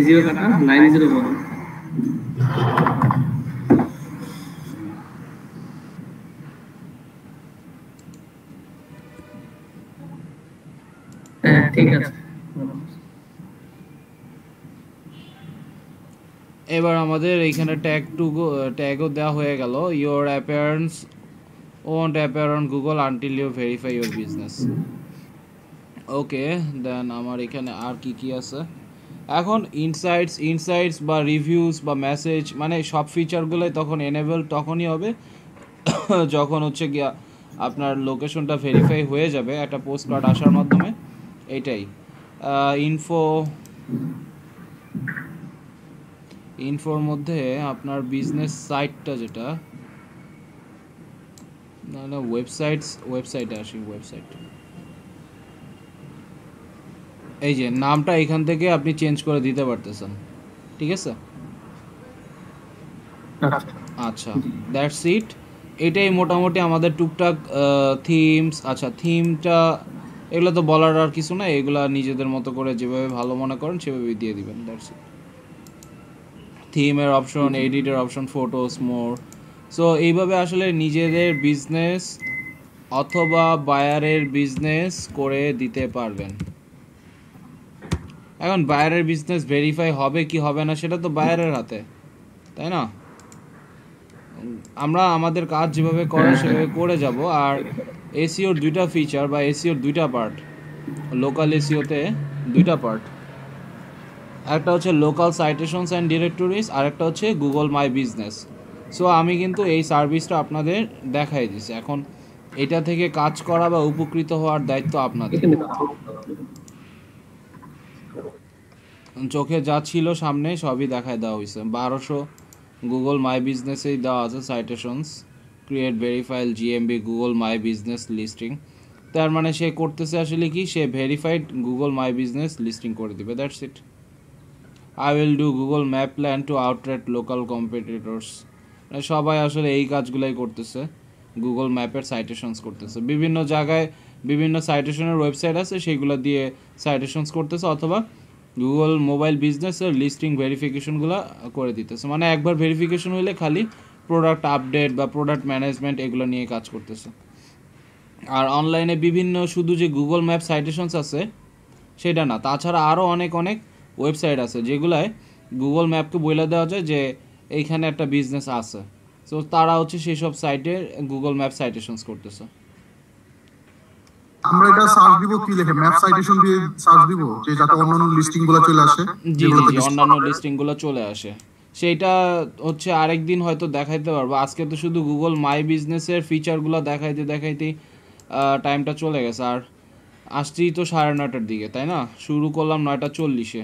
জিরো কাটা 901। হ্যাঁ ঠিক আছে। এবার আমাদের এইখানে ট্যাগও দেওয়া হয়ে গেল। Your appearance won't appear on Google until you verify your business. ওকে দেন আমার এখানে আর কি আছে, এখন ইনসাইটস বা রিভিউস বা মেসেজ, মানে সব ফিচারগুলোই তখন এনেবল তখনই হবে যখন হচ্ছে গিয়া আপনার লোকেশনটা ভেরিফাই হয়ে যাবে একটা পোস্ট কার্ড আসার মাধ্যমে। এইটাই ইনফোর মধ্যে আপনার বিজনেস সাইটটা যেটা না ওয়েবসাইটে আসি। ওয়েবসাইট এই যে নামটা এখান থেকে আপনি চেঞ্জ করে দিতে পারতেছেন, ঠিক আছে? আচ্ছা, দ্যাটস ইট। এটাই মোটামুটি আমাদের টুকটাক থিমস। আচ্ছা, থিমটা এগুলো তো বলার আর কিছু না, এগুলা নিজেদের মতো করে যেভাবে ভালো মনে করেন সেভাবেই দিয়ে দিবেন, দ্যাটস ইট। থিমের অপশন, এডিটের অপশন, ফটোস, মোর। সো এইভাবে আসলে নিজেদের বিজনেস অথবা বায়ারের বিজনেস করে দিতে পারবেন। এখন বায়ারের বিজনেস ভেরিফাই হবে কি হবে না সেটা তো বায়ারের হাতে, তাই না? আমরা আমাদের কাজ যেভাবে করার সেভাবে করে যাব। আর এসইওর দুইটা ফিচার বা এসইওর দুইটা পার্ট, লোকাল এসইওতে দুইটা পার্ট, একটা হচ্ছে লোকাল সাইটেশনস অ্যান্ড ডিরেক্টরিজ, আর একটা হচ্ছে গুগল মাই বিজনেস। সো আমি কিন্তু এই সার্ভিসটা আপনাদের দেখাই দিছি। এখন এটা থেকে কাজ করা বা উপকৃত হওয়ার দায়িত্ব আপনাদের। চোখে যা ছিল সামনে সবই দেখায় দেওয়া হয়েছে। 1200 গুগল মাই বিজনেসেই দেওয়া আছে citations, create verified GMB Google মাই বিজনেস লিস্টিং। তার মানে সে করতেছে আসলে কি, সে ভেরিফাইড গুগল মাই বিজনেস লিস্টিং করে দিবে, that's it. I will do Google map plan to outrank local competitors. সবাই আসলে এই কাজগুলাই করতেছে, গুগল ম্যাপের সাইটেশনস করতেছে। বিভিন্ন জায়গায় বিভিন্ন সাইটেশনের ওয়েবসাইট আছে, সেইগুলো দিয়ে সাইটেশনস করতেছে, অথবা গুগল মোবাইল বিজনেসের লিস্টিং ভেরিফিকেশনগুলো করে দিতেছে। মানে একবার ভেরিফিকেশন হইলে খালি প্রোডাক্ট আপডেট বা প্রোডাক্ট ম্যানেজমেন্ট এগুলো নিয়ে কাজ করতেছে। আর অনলাইনে বিভিন্ন শুধু যে গুগল ম্যাপ সাইটেশনস আছে সেটা না, তাছাড়া আরও অনেক ওয়েবসাইট আছে যেগুলায় গুগল ম্যাপকে বলে দেওয়া যায় যে এইখানে একটা বিজনেস আছে। সো তারা হচ্ছে সেই সব সাইটে গুগল ম্যাপ সাইটেশনস করতেছে। আমরা এটা সার্চ দিব কি লিখে, ম্যাপ সাইটেশন দিয়ে সার্চ দিব যে যাতে অন্যান্য লিস্টিং গুলো চলে আসে। জি, অন্যান্য লিস্টিং গুলো চলে আসে। সেইটা হচ্ছে আরেকদিন হয়তো দেখাইতে পারবো। আজকে তো শুধু গুগল মাই বিজনেসের ফিচারগুলো দেখাইতেই টাইমটা চলে গেছে। আর আসছি তো 9:30টার দিকে, তাই না? শুরু করলাম 9:40-এ,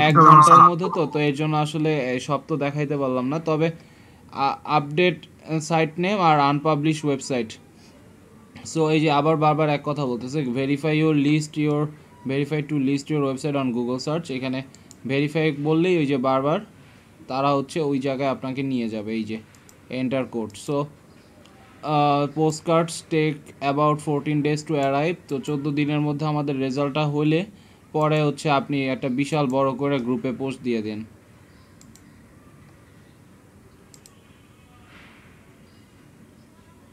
1 ঘন্টার মধ্যে। তো এর জন্য আসলে সব তো দেখাইতে পারলাম না। তবে আপডেট সাইট নেম আর আনপাবলিশ ওয়েবসাইট। সো এই যে আবার বারবার এক কথা বলতেছে, verify to list your website on Google search. এখানে ভেরিফাই বললেই ওই যে বারবার তারা হচ্ছে ওই জায়গায় আপনাকে নিয়ে যাবে, এই যে enter code. So post cards take about 14 days to arrive. তো 14 দিনের মধ্যে আমাদের রেজাল্টটা হলে পরে হচ্ছে আপনি একটা বিশাল বড় করে গ্রুপে পোস্ট দিয়ে দিন।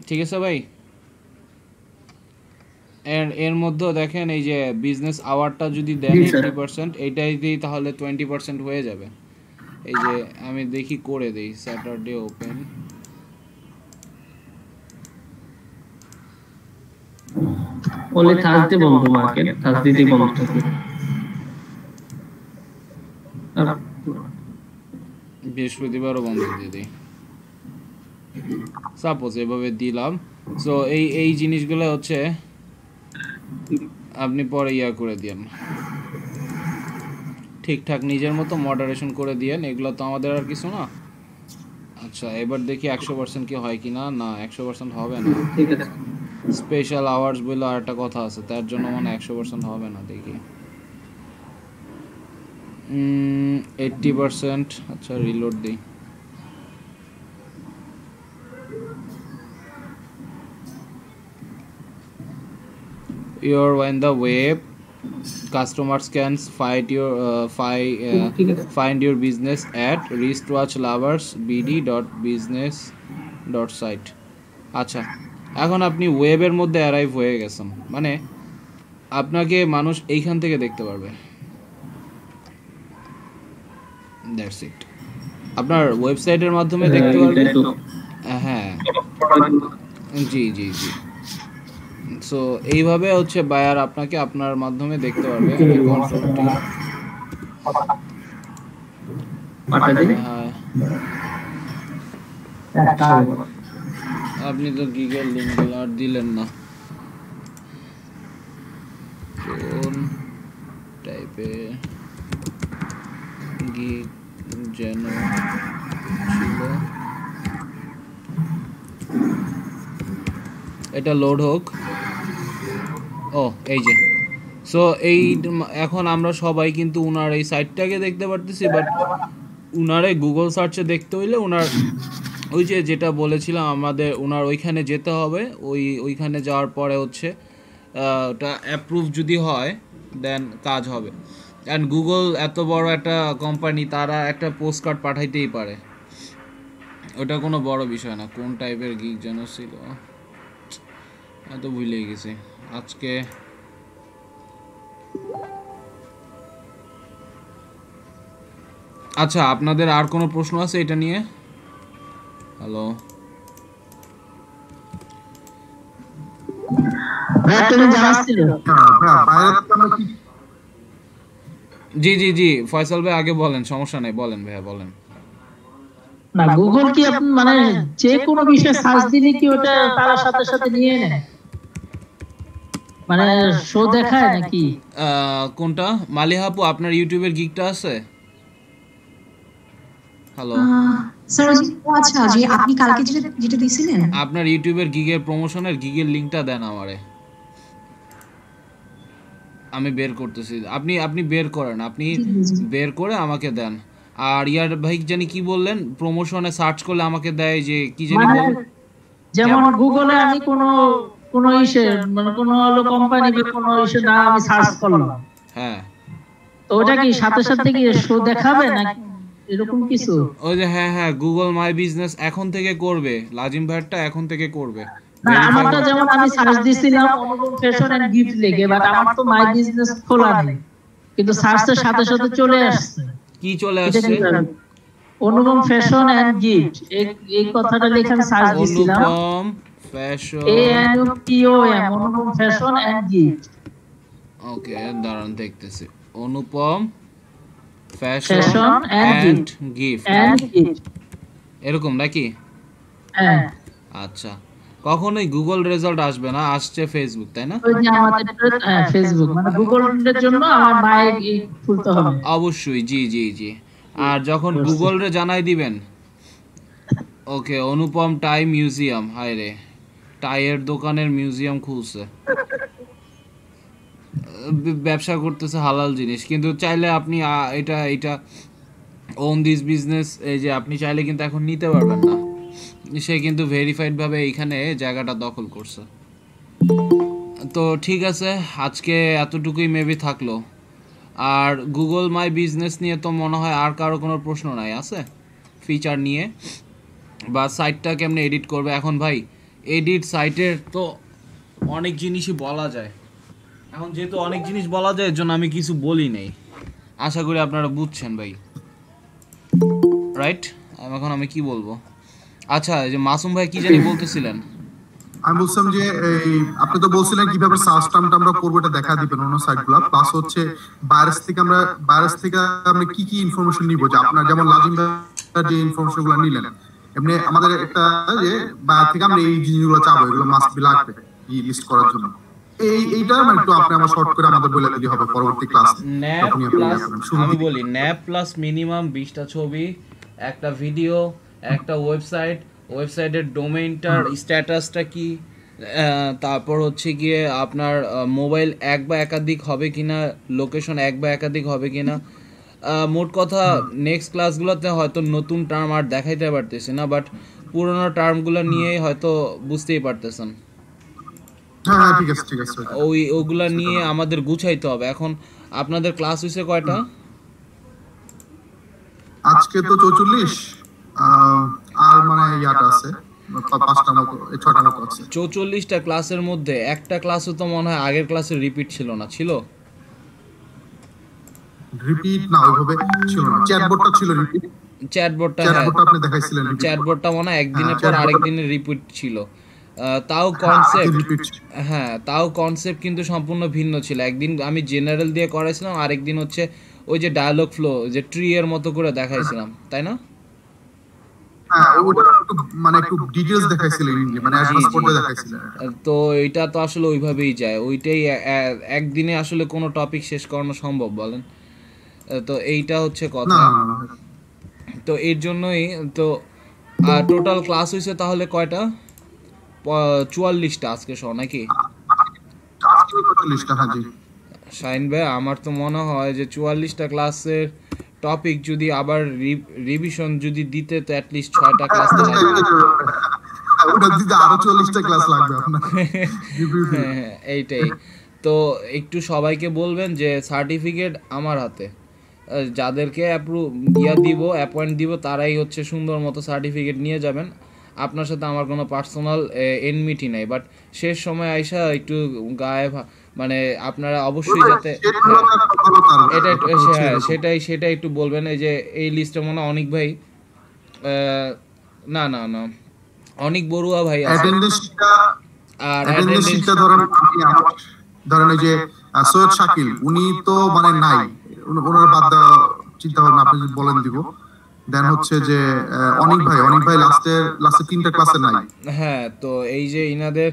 ঠিক আছে ভাই? এর মধ্যেও দেখেন এই যে বিজনেস আওয়ারটা যদি দেন 80%, এইটাই দিই তাহলে 20% হয়ে যাবে। এই যে আমি দেখি করে দেই, স্যাটারডে ওপেন। only Thursday বন্ধ মার্কেট, থার্সডে বন্ধ থাকে। বৃহস্পতিবারও বন্ধ দিয়ে দিই, সাপোজ এভাবে দিলাম। সো এই জিনিসগুলো হচ্ছে আপনি পরে করে দিয়েন, ঠিকঠাক নিজের মতো মডারেশন করে দিয়েন। এগুলো তো আমাদের আর কিছু না। আচ্ছা, এবার দেখি 100% কি হয় কি না। না, 100% হবে না। ঠিক আছে, স্পেশাল আওয়ার্স বলে আর একটা কথা আছে, তার জন্য মানে 100% হবে না। দেখি 80%। আচ্ছা, রিলোড দিই। You're on the web, customers can find your business at wristwatchloversbd.business.site. আচ্ছা, এখন আপনি ওয়েবের মধ্যে অ্যারাইভ হয়ে গেছেন, মানে আপনাকে মানুষ এইখান থেকে দেখতে পারবে। That's it. আপনার ওয়েবসাইটের মাধ্যমে দেখতে পারবে। হ্যাঁ, জি। সো এইভাবে হচ্ছে বায়ার আপনাকে আপনার মাধ্যমে দেখতে পারবে। আপনি তো গিগের লিঙ্কগুলো আর দিলেন না। কোন টাইপে গিগ যেন ছিল, এটা লোড হোক। ও এই যে, সো এই এখন আমরা সবাই কিন্তু উনার এই সাইটটাকে দেখতে পারতেছি, বাট উনারে গুগল সার্চে দেখতে হইলে উনার ওই যে যেটা বলেছিলাম আমাদের উনার ওইখানে যেতে হবে। ওইখানে যাওয়ার পরে হচ্ছে ওটা অ্যাপ্রুভ যদি হয় দেন কাজ হবে। অ্যান্ড গুগল এত বড় একটা কোম্পানি, তারা একটা পোস্ট কার্ড পাঠাইতেই পারে, ওটা কোনো বড় বিষয় না। কোন টাইপের গিগ যেন ছিল, এত ভুলেই গেছি আজকে। আচ্ছা, আপনাদের আর কোনো প্রশ্ন আছে এটা নিয়ে? হ্যালো, জি জি জি ফয়সাল ভাই আগে বলেন, সমস্যা নাই, বলেন ভাইয়া বলেন। না, গুগল কি আপনি মানে যে কোনো বিষয়ে সার্চ দিলে কি ওটা তার সাথে সাথে নিয়ে নেয়, মানে শো দেখায় নাকি? কোনটা মালিহা আপু, আপনার ইউটিউবের গিগটা আছে? হ্যালো স্যার, আচ্ছা যে আপনি কালকে যেটা দিয়েছিলেন, আপনার ইউটিউবের গিগের প্রমোশনের গিগের লিংকটা দেন আমারে, আমি বের করতেছি। আপনি বের করেন, আপনি বের করে আমাকে দেন। আর ইয়ার ভাই জানি কি বললেন, প্রমোশনে সার্চ করলে আমাকে দেয় যে কি জানি বলেন, যেমন গুগলে আমি কোন ইসে মানে কোন হলো কোম্পানি বা কোন ইসে না আমি সার্চ করলাম, হ্যাঁ, তো ওটা কি সাথে সাথে কি শো দেখাবে না এরকম কিছু? ওই যে হ্যাঁ হ্যাঁ, গুগল মাই বিজনেস এখন থেকে করবে, লাজিম ভাইটা এখন থেকে করবে। না, আমারটা যেমন আমি সার্চ দিছিলাম অনুপম ফ্যাশন এন্ড গিফট লিখে, বাট আমার তো মাই বিজনেস খোলা নেই, কিন্তু সার্চের সাথে সাথে চলে আসছে। কি চলে আসছে? অনুপম ফ্যাশন এন্ড গিফট, এই কথাটা লিখে আমি সার্চ দিছিলাম, Anupam fashion, Anupam fashion and gift. Okay দাঁড়ান দেখতেছি, অনুপম ফ্যাশন এন্ড গিফট, এরকম নাকি? হ্যাঁ। আচ্ছা, কখনোই গুগল রেজাল্ট আসবে না, আসছে ফেসবুক, তাই না? ওই যে আমাদের ফেসবুক মানে গুগলের জন্য আমার মাইক খুলতে হবে অবশ্যই, জি জি জি। আর যখন গুগল রে জানাই দিবেন, ওকে অনুপম টাই মিউজিয়াম, হায় রে টাইয়ের দোকানের মিউজিয়াম খুলছে, ব্যবসা করতেছে হালাল জিনিস, কিন্তু চাইলে আপনি এটা ওন দিস বিজনেস, এই যে আপনি চাইলে কিন্তু এখন নিতে পারবেন না, সে কিন্তু ভেরিফাইড ভাবে এইখানে জায়গাটা দখল করছে। তো ঠিক আছে, আজকে এতটুকুই মেবি থাকলো। আর গুগল মাই বিজনেস নিয়ে তো মনে হয় আর কারো কোনো প্রশ্ন নাই আছে, ফিচার নিয়ে বা সাইটটা কেমনে এডিট করবে। এখন ভাই এডিট সাইটের তো অনেক জিনিসই বলা যায়, এখন যেহেতু অনেক জিনিস বলা যায় এর জন্য আমি কিছু বলি নেই, আশা করি আপনারা বুঝছেন ভাই, রাইট? এখন আমি কি বলবো? আচ্ছা, এই যে মাসুম ভাই কি জানি বলতেছিলেন? আমি বলছিলাম যে এই আপনি তো বলছিলেন কিভাবে সার্চ টার্মটা আমরা করবো, এটা দেখা দিবেন অন্য সাইটগুলো, প্লাস হচ্ছে বাইরের থেকে আমরা কি কি ইনফরমেশন নিব, যে আপনার যেমন লাজিম যে ইনফরমেশন গুলো নিলেন, এমনি আমাদের একটা যে বাইরে থেকে আমরা এই জিনিসগুলো চাবো, এগুলো মাস্ট বি লাগবে এই লিস্ট করার জন্য। এইটা মানে একটু আপনি আমার শর্ট করে আমাদের বলে দিতে হবে পরবর্তী ক্লাসে। ন্যাপ প্লাস, আমি বলি ন্যাপ প্লাস মিনিমাম 20টা ছবি, একটা ভিডিও, একটা ওয়েবসাইটের ডোমেইনটার স্ট্যাটাসটা কি, তারপর হচ্ছে গিয়ে আপনার মোবাইল এক বা একাধিক হবে কিনা, লোকেশন এক বা একাধিক হবে কিনা। মোট কথা নেক্সট ক্লাসগুলোতে হয়তো নতুন টার্ম আর দেখাইতে পারতেছি না, বাট পুরোনো টার্মগুলো নিয়ে হয়তো বুঝতেই পারতেছেন। হ্যাঁ ঠিক আছে ঠিক আছে, ওগুলা নিয়ে আমাদের গুছাইতে হবে। এখন আপনাদের ক্লাস হইছে কয়টা? আজকে তো 44, আর মানে ইয়াটা আছে 5টা মতো, 6টা মতো আছে। 44টা ক্লাসের মধ্যে একটা ক্লাসও তো মনে হয় আগের ক্লাসের রিপিট ছিল না, ছিল? রিপিট না ওইভাবে ছিল না, চ্যাটবোর্ডটা ছিল রিপিট, চ্যাটবোর্ডটা আপনি দেখাইছিলেন, চ্যাটবোর্ডটা মনে হয় একদিনের পর আরেক দিনের রিপিট ছিল। তাও কনসেপ্ট, হ্যাঁ তাও কনসেপ্ট কিন্তু সম্পূর্ণ ভিন্ন ছিল। একদিন আমি জেনারেল দিয়ে করাইছিলাম, আরেকদিন হচ্ছে ওই যে ডায়ালগ ফ্লো যে ট্রি এর মতো করে দেখাইছিলাম, তাই না? হ্যাঁ ওটা একটু মানে একটু ডিটেইলস দেখাইছিলেন মানে অ্যাডভান্স করতে দেখাইছিলেন। তো এটা তো আসলে ওইভাবেই যায়, ওইটাই একদিনে আসলে কোনো টপিক শেষ করানো সম্ভব বলেন? তো এইটা হচ্ছে না কথা। না না তো এর জন্যই তো টোটাল ক্লাস হয়েছে তাহলে কয়টা? 44টা আজকে সহ নাকি? আজকে 45টা হাজি। শাইন ভাই আমার তো মনে হয় যে 44টা ক্লাসের টপিক যদি আবার রিভিশন যদি দিতে তো অ্যাটলিস্ট 6টা ক্লাস তো লাগবে। ওটা দিতে আরো 40টা ক্লাস লাগবে আপনার। হ্যাঁ, এইটাই তো। একটু সবাইকে বলবেন যে সার্টিফিকেট আমার হাতে, যাদেরকে অ্যাপয়েন্ট দিব তারাই হচ্ছে সুন্দর মতো সার্টিফিকেট নিয়ে যাবেন। আপনার সাথে আমার কোনো পার্সোনাল এনমিটি নাই, বাট শেষ সময় আইসা একটু গায়ে মানে আপনারা অবশ্যই যাতে এটা হ্যাঁ সেটাই একটু বলবেন। এই যে এই লিস্টে মনে হয় অনেক ভাই, না না না অনেক বড়ুয়া ভাই আছে। আর অ্যাটেন্ডেন্সটা ধরেন এই যে সৈয়দ শাকিল উনি তো মানে নাই, ওনার বাদ দেওয়া চিন্তা ভাবনা আপনি যদি বলেন দিব। দেন হচ্ছে যে অনিক ভাই লাস্টে 3টা ক্লাসে নাই। হ্যাঁ, তো এই যে ইনাদের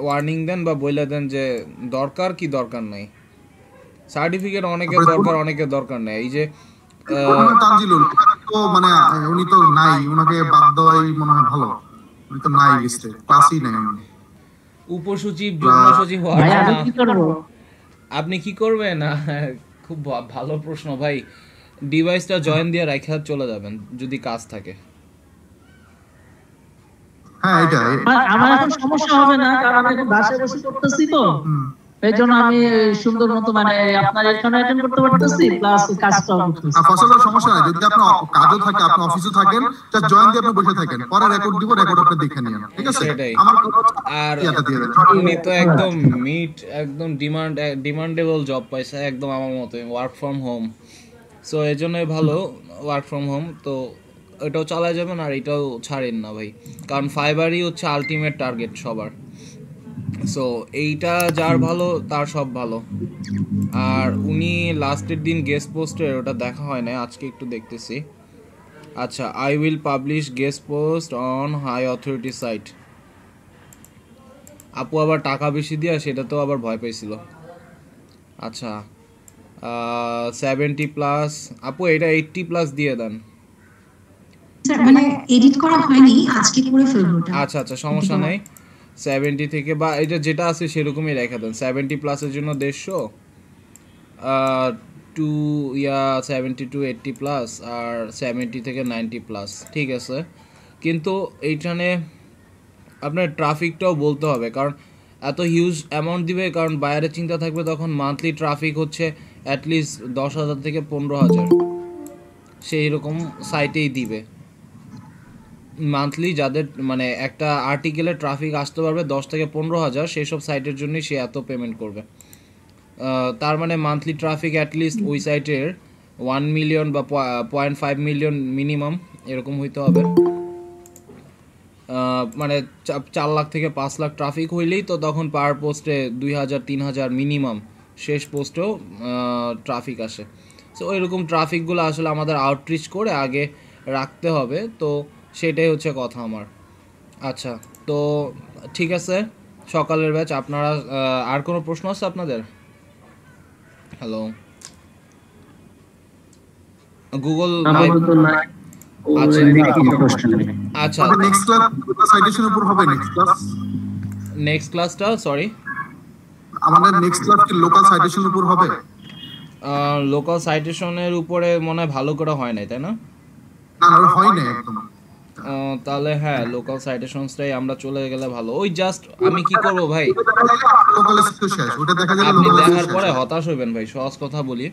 ওয়ার্নিং দেন বা বইলা দেন যে দরকার কি দরকার নাই, সার্টিফিকেট অনেকের দরকার অনেকের দরকার নেই। এই যে তানজিলুল তো মানে উনি তো নাই, ওনাকে বাদ দেওয়াই মনে হয় ভালো, উনি তো নাই লিস্টে, ক্লাসই নাই উনি। উপসচিব যুগ্ম সচিব হওয়ার ভাই আমি জন্য কি করব? আপনি কি করবেন? খুব ভালো প্রশ্ন ভাই। ডিভাইসটা জয়েন দিয়ে রাখা চলে যাবেন যদি কাজ থাকে। হ্যাঁ এটা আমার এখন সমস্যা হবে না, কারণ আমি এখন বাসায় বসে করতেছি তো, এই জন্য আমি সুন্দর মতো মানে আপনার এখানে অ্যাটেন্ড করতে পারতেছি, প্লাস কাজটাও করতেছি। ফসলের সমস্যা নাই, যদি আপনার কাজও থাকে, আপনি অফিসে থাকেন, জাস্ট জয়েন দিয়ে আপনি বসে থাকেন, পরে রেকর্ড দিব, রেকর্ড আপনি দেখে নিন, ঠিক আছে? সেটাই। আমার আর ইয়াটা দিয়ে দেন। উনি তো একদম একদম ডিমান্ডেবল জব পাইছে একদম আমার মতে, ওয়ার্ক ফ্রম হোম। সো এই জন্যই ভালো ওয়ার্ক ফ্রম হোম, তো এটাও চালায় যাবেন আর এটাও ছাড়েন না ভাই, কারণ ফাইবারই হচ্ছে আলটিমেট টার্গেট সবার। সো এইটা যার ভালো তার সব ভালো। আর উনি লাস্টের দিন গেস্ট পোস্টের ওটা দেখা হয় না, আজকে একটু দেখতেছি। আচ্ছা, I will publish guest post on high authority site. আপু আবার টাকা বেশি দিয়া সেটা তো আবার ভয় পাইছিল। আচ্ছা 70+, আপু এটা 80+ দিয়ে দেন। স্যার মানে এডিট করা হয়নি, আজকে করে ফেলবো ওটা। আচ্ছা সমস্যা নেই, 70 থেকে বা এটা যেটা আছে সেরকমই রেখে দেন। 70+ জন্য 150, 70 to 80+, আর 70 থেকে 90+, ঠিক আছে। কিন্তু এইখানে আপনার ট্রাফিকটাও বলতে হবে, কারণ এত হিউজ অ্যামাউন্ট দিবে, কারণ বাইরে চিন্তা থাকবে তখন মান্থলি ট্রাফিক হচ্ছে অ্যাটলিস্ট 10,000 থেকে 15,000, সেই রকম সাইটেই দিবে মান্থলি। যাদের মানে একটা আর্টিকেলের ট্রাফিক আসতে পারবে 10 থেকে 15,000, সেই সব সাইটের জন্যই সে এত পেমেন্ট করবে। তার মানে মান্থলি ট্রাফিক অ্যাটলিস্ট ওই সাইটের 1 মিলিয়ন বা 0.5 মিলিয়ন মিনিমাম এরকম হইতে হবে। মানে 4 লাখ থেকে 5 লাখ ট্রাফিক হইলেই তো তখন পার পোস্টে 2,000-3,000 মিনিমাম, শেষ পোস্টেও ট্রাফিক আসে। সো এরকম ট্রাফিকগুলো আসলে আমাদের আউটরিচ করে আগে রাখতে হবে, তো সেটাই হচ্ছে কথা আমার। আচ্ছা, তো ঠিক আছে, সকালের ব্যাচ আপনারা আর কোনো প্রশ্ন আছে আপনাদের? হ্যালো, গুগল আচ্ছা নেক্সট ক্লাস সাইটেশনের উপর হবে। নেক্সট ক্লাসটা সরি আমাদের নেক্সট ক্লাস কি লোকাল সাইটেশনের উপর হবে? লোকাল সাইটেশনের উপরে মনে হয় ভালো করে হয় নাই, তাই না? না না হয় না একদম। তাহলে হ্যাঁ, লোকাল সাইটেশনসটাই আমরা চলে গেলে ভালো। ওই জাস্ট আমি কি করব ভাই, লোকাল স্কিল শেষ, ওটা দেখা যাবে। আপনি দেখার পরে হতাশ হবেন ভাই, সহজ কথা বলি,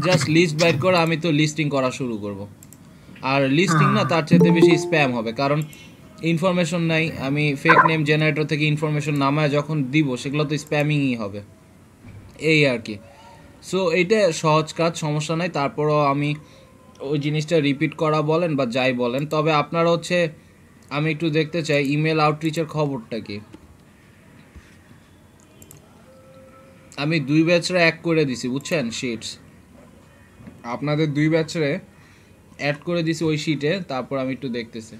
জাস্ট লিস্ট বাইর করে আমি তো লিস্টিং করা শুরু করব। আর লিস্টিং না, তার চাইতে বেশি স্প্যাম হবে, কারণ ইনফরমেশন নাই। আমি ফেক নেম জেনারেটর থেকে ইনফরমেশন নামায় যখন দিব সেগুলো তো স্প্যামিংই হবে, এই আর কি। সো এইটা সহজ কাজ, সমস্যা নাই। তারপরও আমি ওই জিনিসটা রিপিট করা বলেন বা যাই বলেন, তবে আপনারা হচ্ছে আমি একটু দেখতে চাই ইমেল আউটরিচের খবরটা কি। আমি 2 ব্যাচরে এক করে দিছি বুঝছেন, শিটস আপনাদের 2 ব্যাচরে অ্যাড করে দিছি ওই শিটে, তারপর আমি একটু দেখতেছি।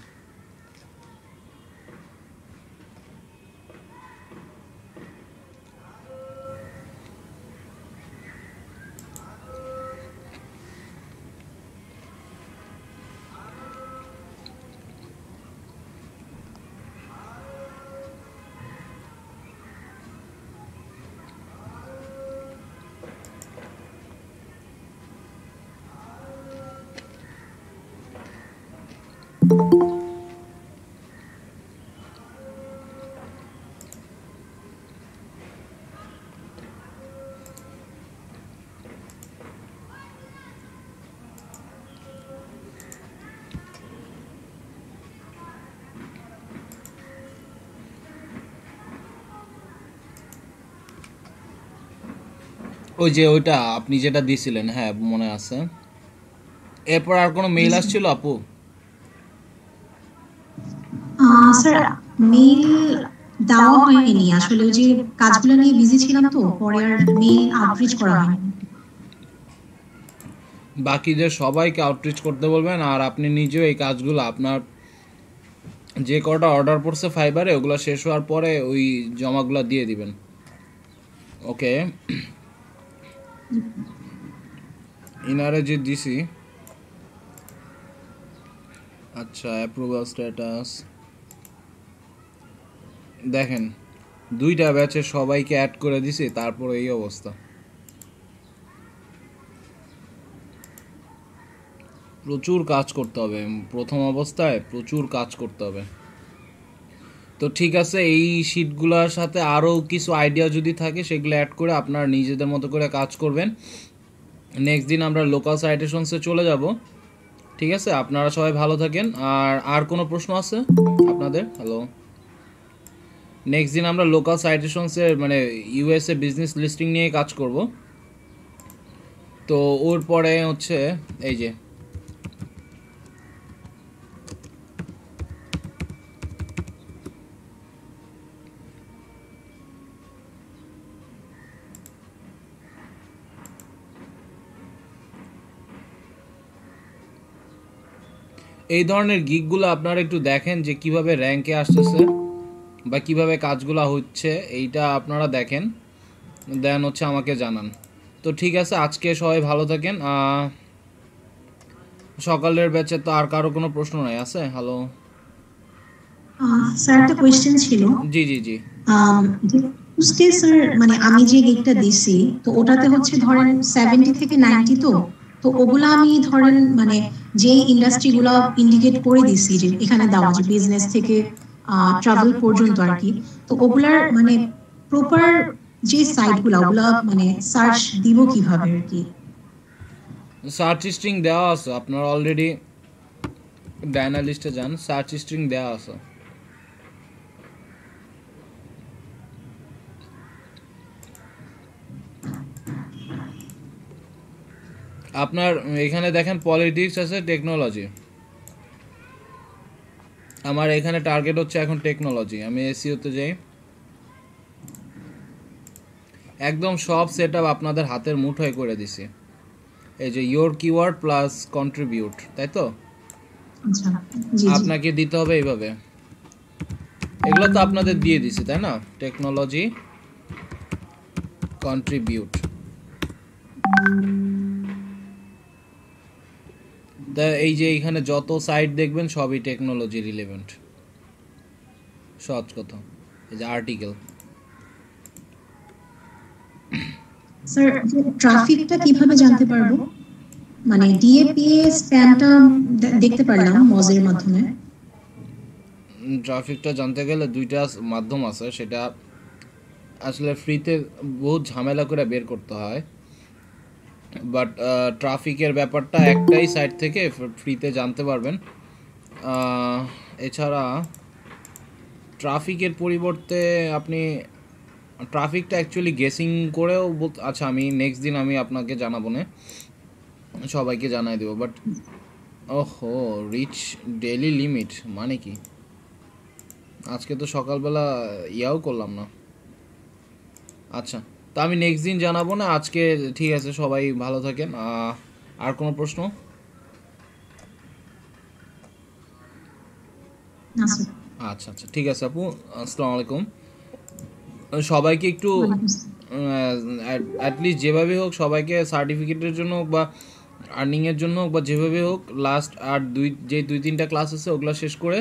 ওই যে ওইটা আপনি যেটা দিছিলেন, হ্যাঁ মনে আছে। এরপর আর কোনো মেইল আসছিল আপু? স্যার মেইল দেওয়া হয়নি আসলে, ওই যে কাজগুলো নিয়ে বিজি ছিলাম তো, পরে আর মেইল আউটরিচ করা হয়নি। বাকিদের সবাইকে আউটরিচ করতে বলবেন, আর আপনি নিজেও এই কাজগুলো আপনার যে কটা অর্ডার পড়ছে ফাইবারে ওগুলো শেষ হওয়ার পরে ওই জমাগুলো দিয়ে দিবেন। ওকে, ইনারে যে দিছি। আচ্ছা, অ্যাপ্রুভাল স্ট্যাটাস দেখেন, 2টা ব্যাচে সবাইকে অ্যাড করে দিছি, তারপর এই অবস্থা। প্রচুর কাজ করতে হবে প্রথম অবস্থায়, প্রচুর কাজ করতে হবে। তো ঠিক আছে, এই শিটগুলোর সাথে আরও কিছু আইডিয়া যদি থাকে সেগুলো অ্যাড করে আপনারা নিজেদের মতো করে কাজ করবেন। নেক্সট দিন আমরা লোকাল সাইটেশনসে চলে যাব। ঠিক আছে, আপনারা সবাই ভালো থাকেন। আর কোনো প্রশ্ন আছে আপনাদের? হ্যালো, নেক্সট দিন আমরা লোকাল সাইটেশনসের মানে ইউএসএ বিজনেস লিস্টিং নিয়ে কাজ করব। তো ওর পরে হচ্ছে এই যে এই ধরনের গিগগুলো আপনারা একটু দেখেন যে কিভাবে র্যাঙ্কে আসতেছে বা কিভাবে কাজগুলো হচ্ছে, এইটা আপনারা দেখেন, দেন হচ্ছে আমাকে জানান। তো ঠিক আছে, আজকে সবাই ভালো থাকেন। সকালের ব্যাচে তো আর কারো কোনো প্রশ্ন নাই আছে? হ্যালো স্যার একটা কোয়েশ্চেন ছিল। জি জি জি। টিউসডে স্যার, মানে আমি যে গিগটা দিছি তো ওটাতে হচ্ছে ধরেন 70 থেকে 90, তো তো ওগুলা আমি ধরেন মানে যে ইন্ডাস্ট্রিগুলো ইন্ডিকেট করে দিছি যে এখানে দেওয়া, যে বিজনেস থেকে ট্রাভেল পর্যন্ত আর কি, তো ওগুলার মানে প্রপার যে সাইটগুলো ওগুলা মানে সার্চ দিব কিভাবে আর কি? সার্চ স্ট্রিং দেওয়া আছে আপনার অলরেডি, ডায়নালিস্টে যান, সার্চ স্ট্রিং দেওয়া আছে। আপনার এখানে দেখেন পলিটিক্স আছে, টেকনোলজি। আমার এখানে টার্গেট হচ্ছে এখন টেকনোলজি। আমি এসইওতে যাই, একদম সব সেটআপ আপনাদের হাতের মুঠোয় করে দিছি। এই যে ইয়োর কিওয়ার্ড প্লাস কন্ট্রিবিউট, তাই তো? আচ্ছা, জি জি। আপনাকে দিতে হবে এইভাবে, এগুলো তো আপনাদের দিয়ে দিছি তাই না? টেকনোলজি কন্ট্রিবিউট, এই যে এখানে যত সাইট দেখবেন সবই টেকনোলজি রিলেভেন্ট, সহজ কথা। এই যে আর্টিকেল। স্যার ট্রাফিকটা কিভাবে জানতে পারবো? মানে ডিএপিএ স্প্যামটা দেখতে পারলাম মজের মাধ্যমে। ট্রাফিকটা জানতে গেলে 2টা মাধ্যম আছে, সেটা আসলে ফ্রিতে বহুত ঝামেলা করে বের করতে হয়, বাট ট্রাফিকের ব্যাপারটা একটাই সাইট থেকে ফ্রিতে জানতে পারবেন। এছাড়া ট্রাফিকের পরিবর্তে আপনি ট্রাফিকটা অ্যাকচুয়ালি গেসিং করেও আচ্ছা, আমি নেক্সট দিন আমি আপনাকে জানাবো না, সবাইকে জানাই দেবো। বাট ওহো, রিচ ডেইলি লিমিট মানে কি? আজকে তো সকালবেলা ইয়াও করলাম না। আচ্ছা, তো আমি নেক্সট দিন জানাবো না আজকে। ঠিক আছে, সবাই ভালো থাকেন। আর কোনো প্রশ্ন? আচ্ছা আচ্ছা ঠিক আছে আপু, আসসালামু আলাইকুম। সবাইকে একটু অ্যাটলিস্ট যেভাবে হোক সবাইকে সার্টিফিকেটের জন্য হোক বা আর্নিংয়ের জন্য হোক বা যেভাবে হোক লাস্ট আর 2-3টা ক্লাস আছে ওগুলো শেষ করে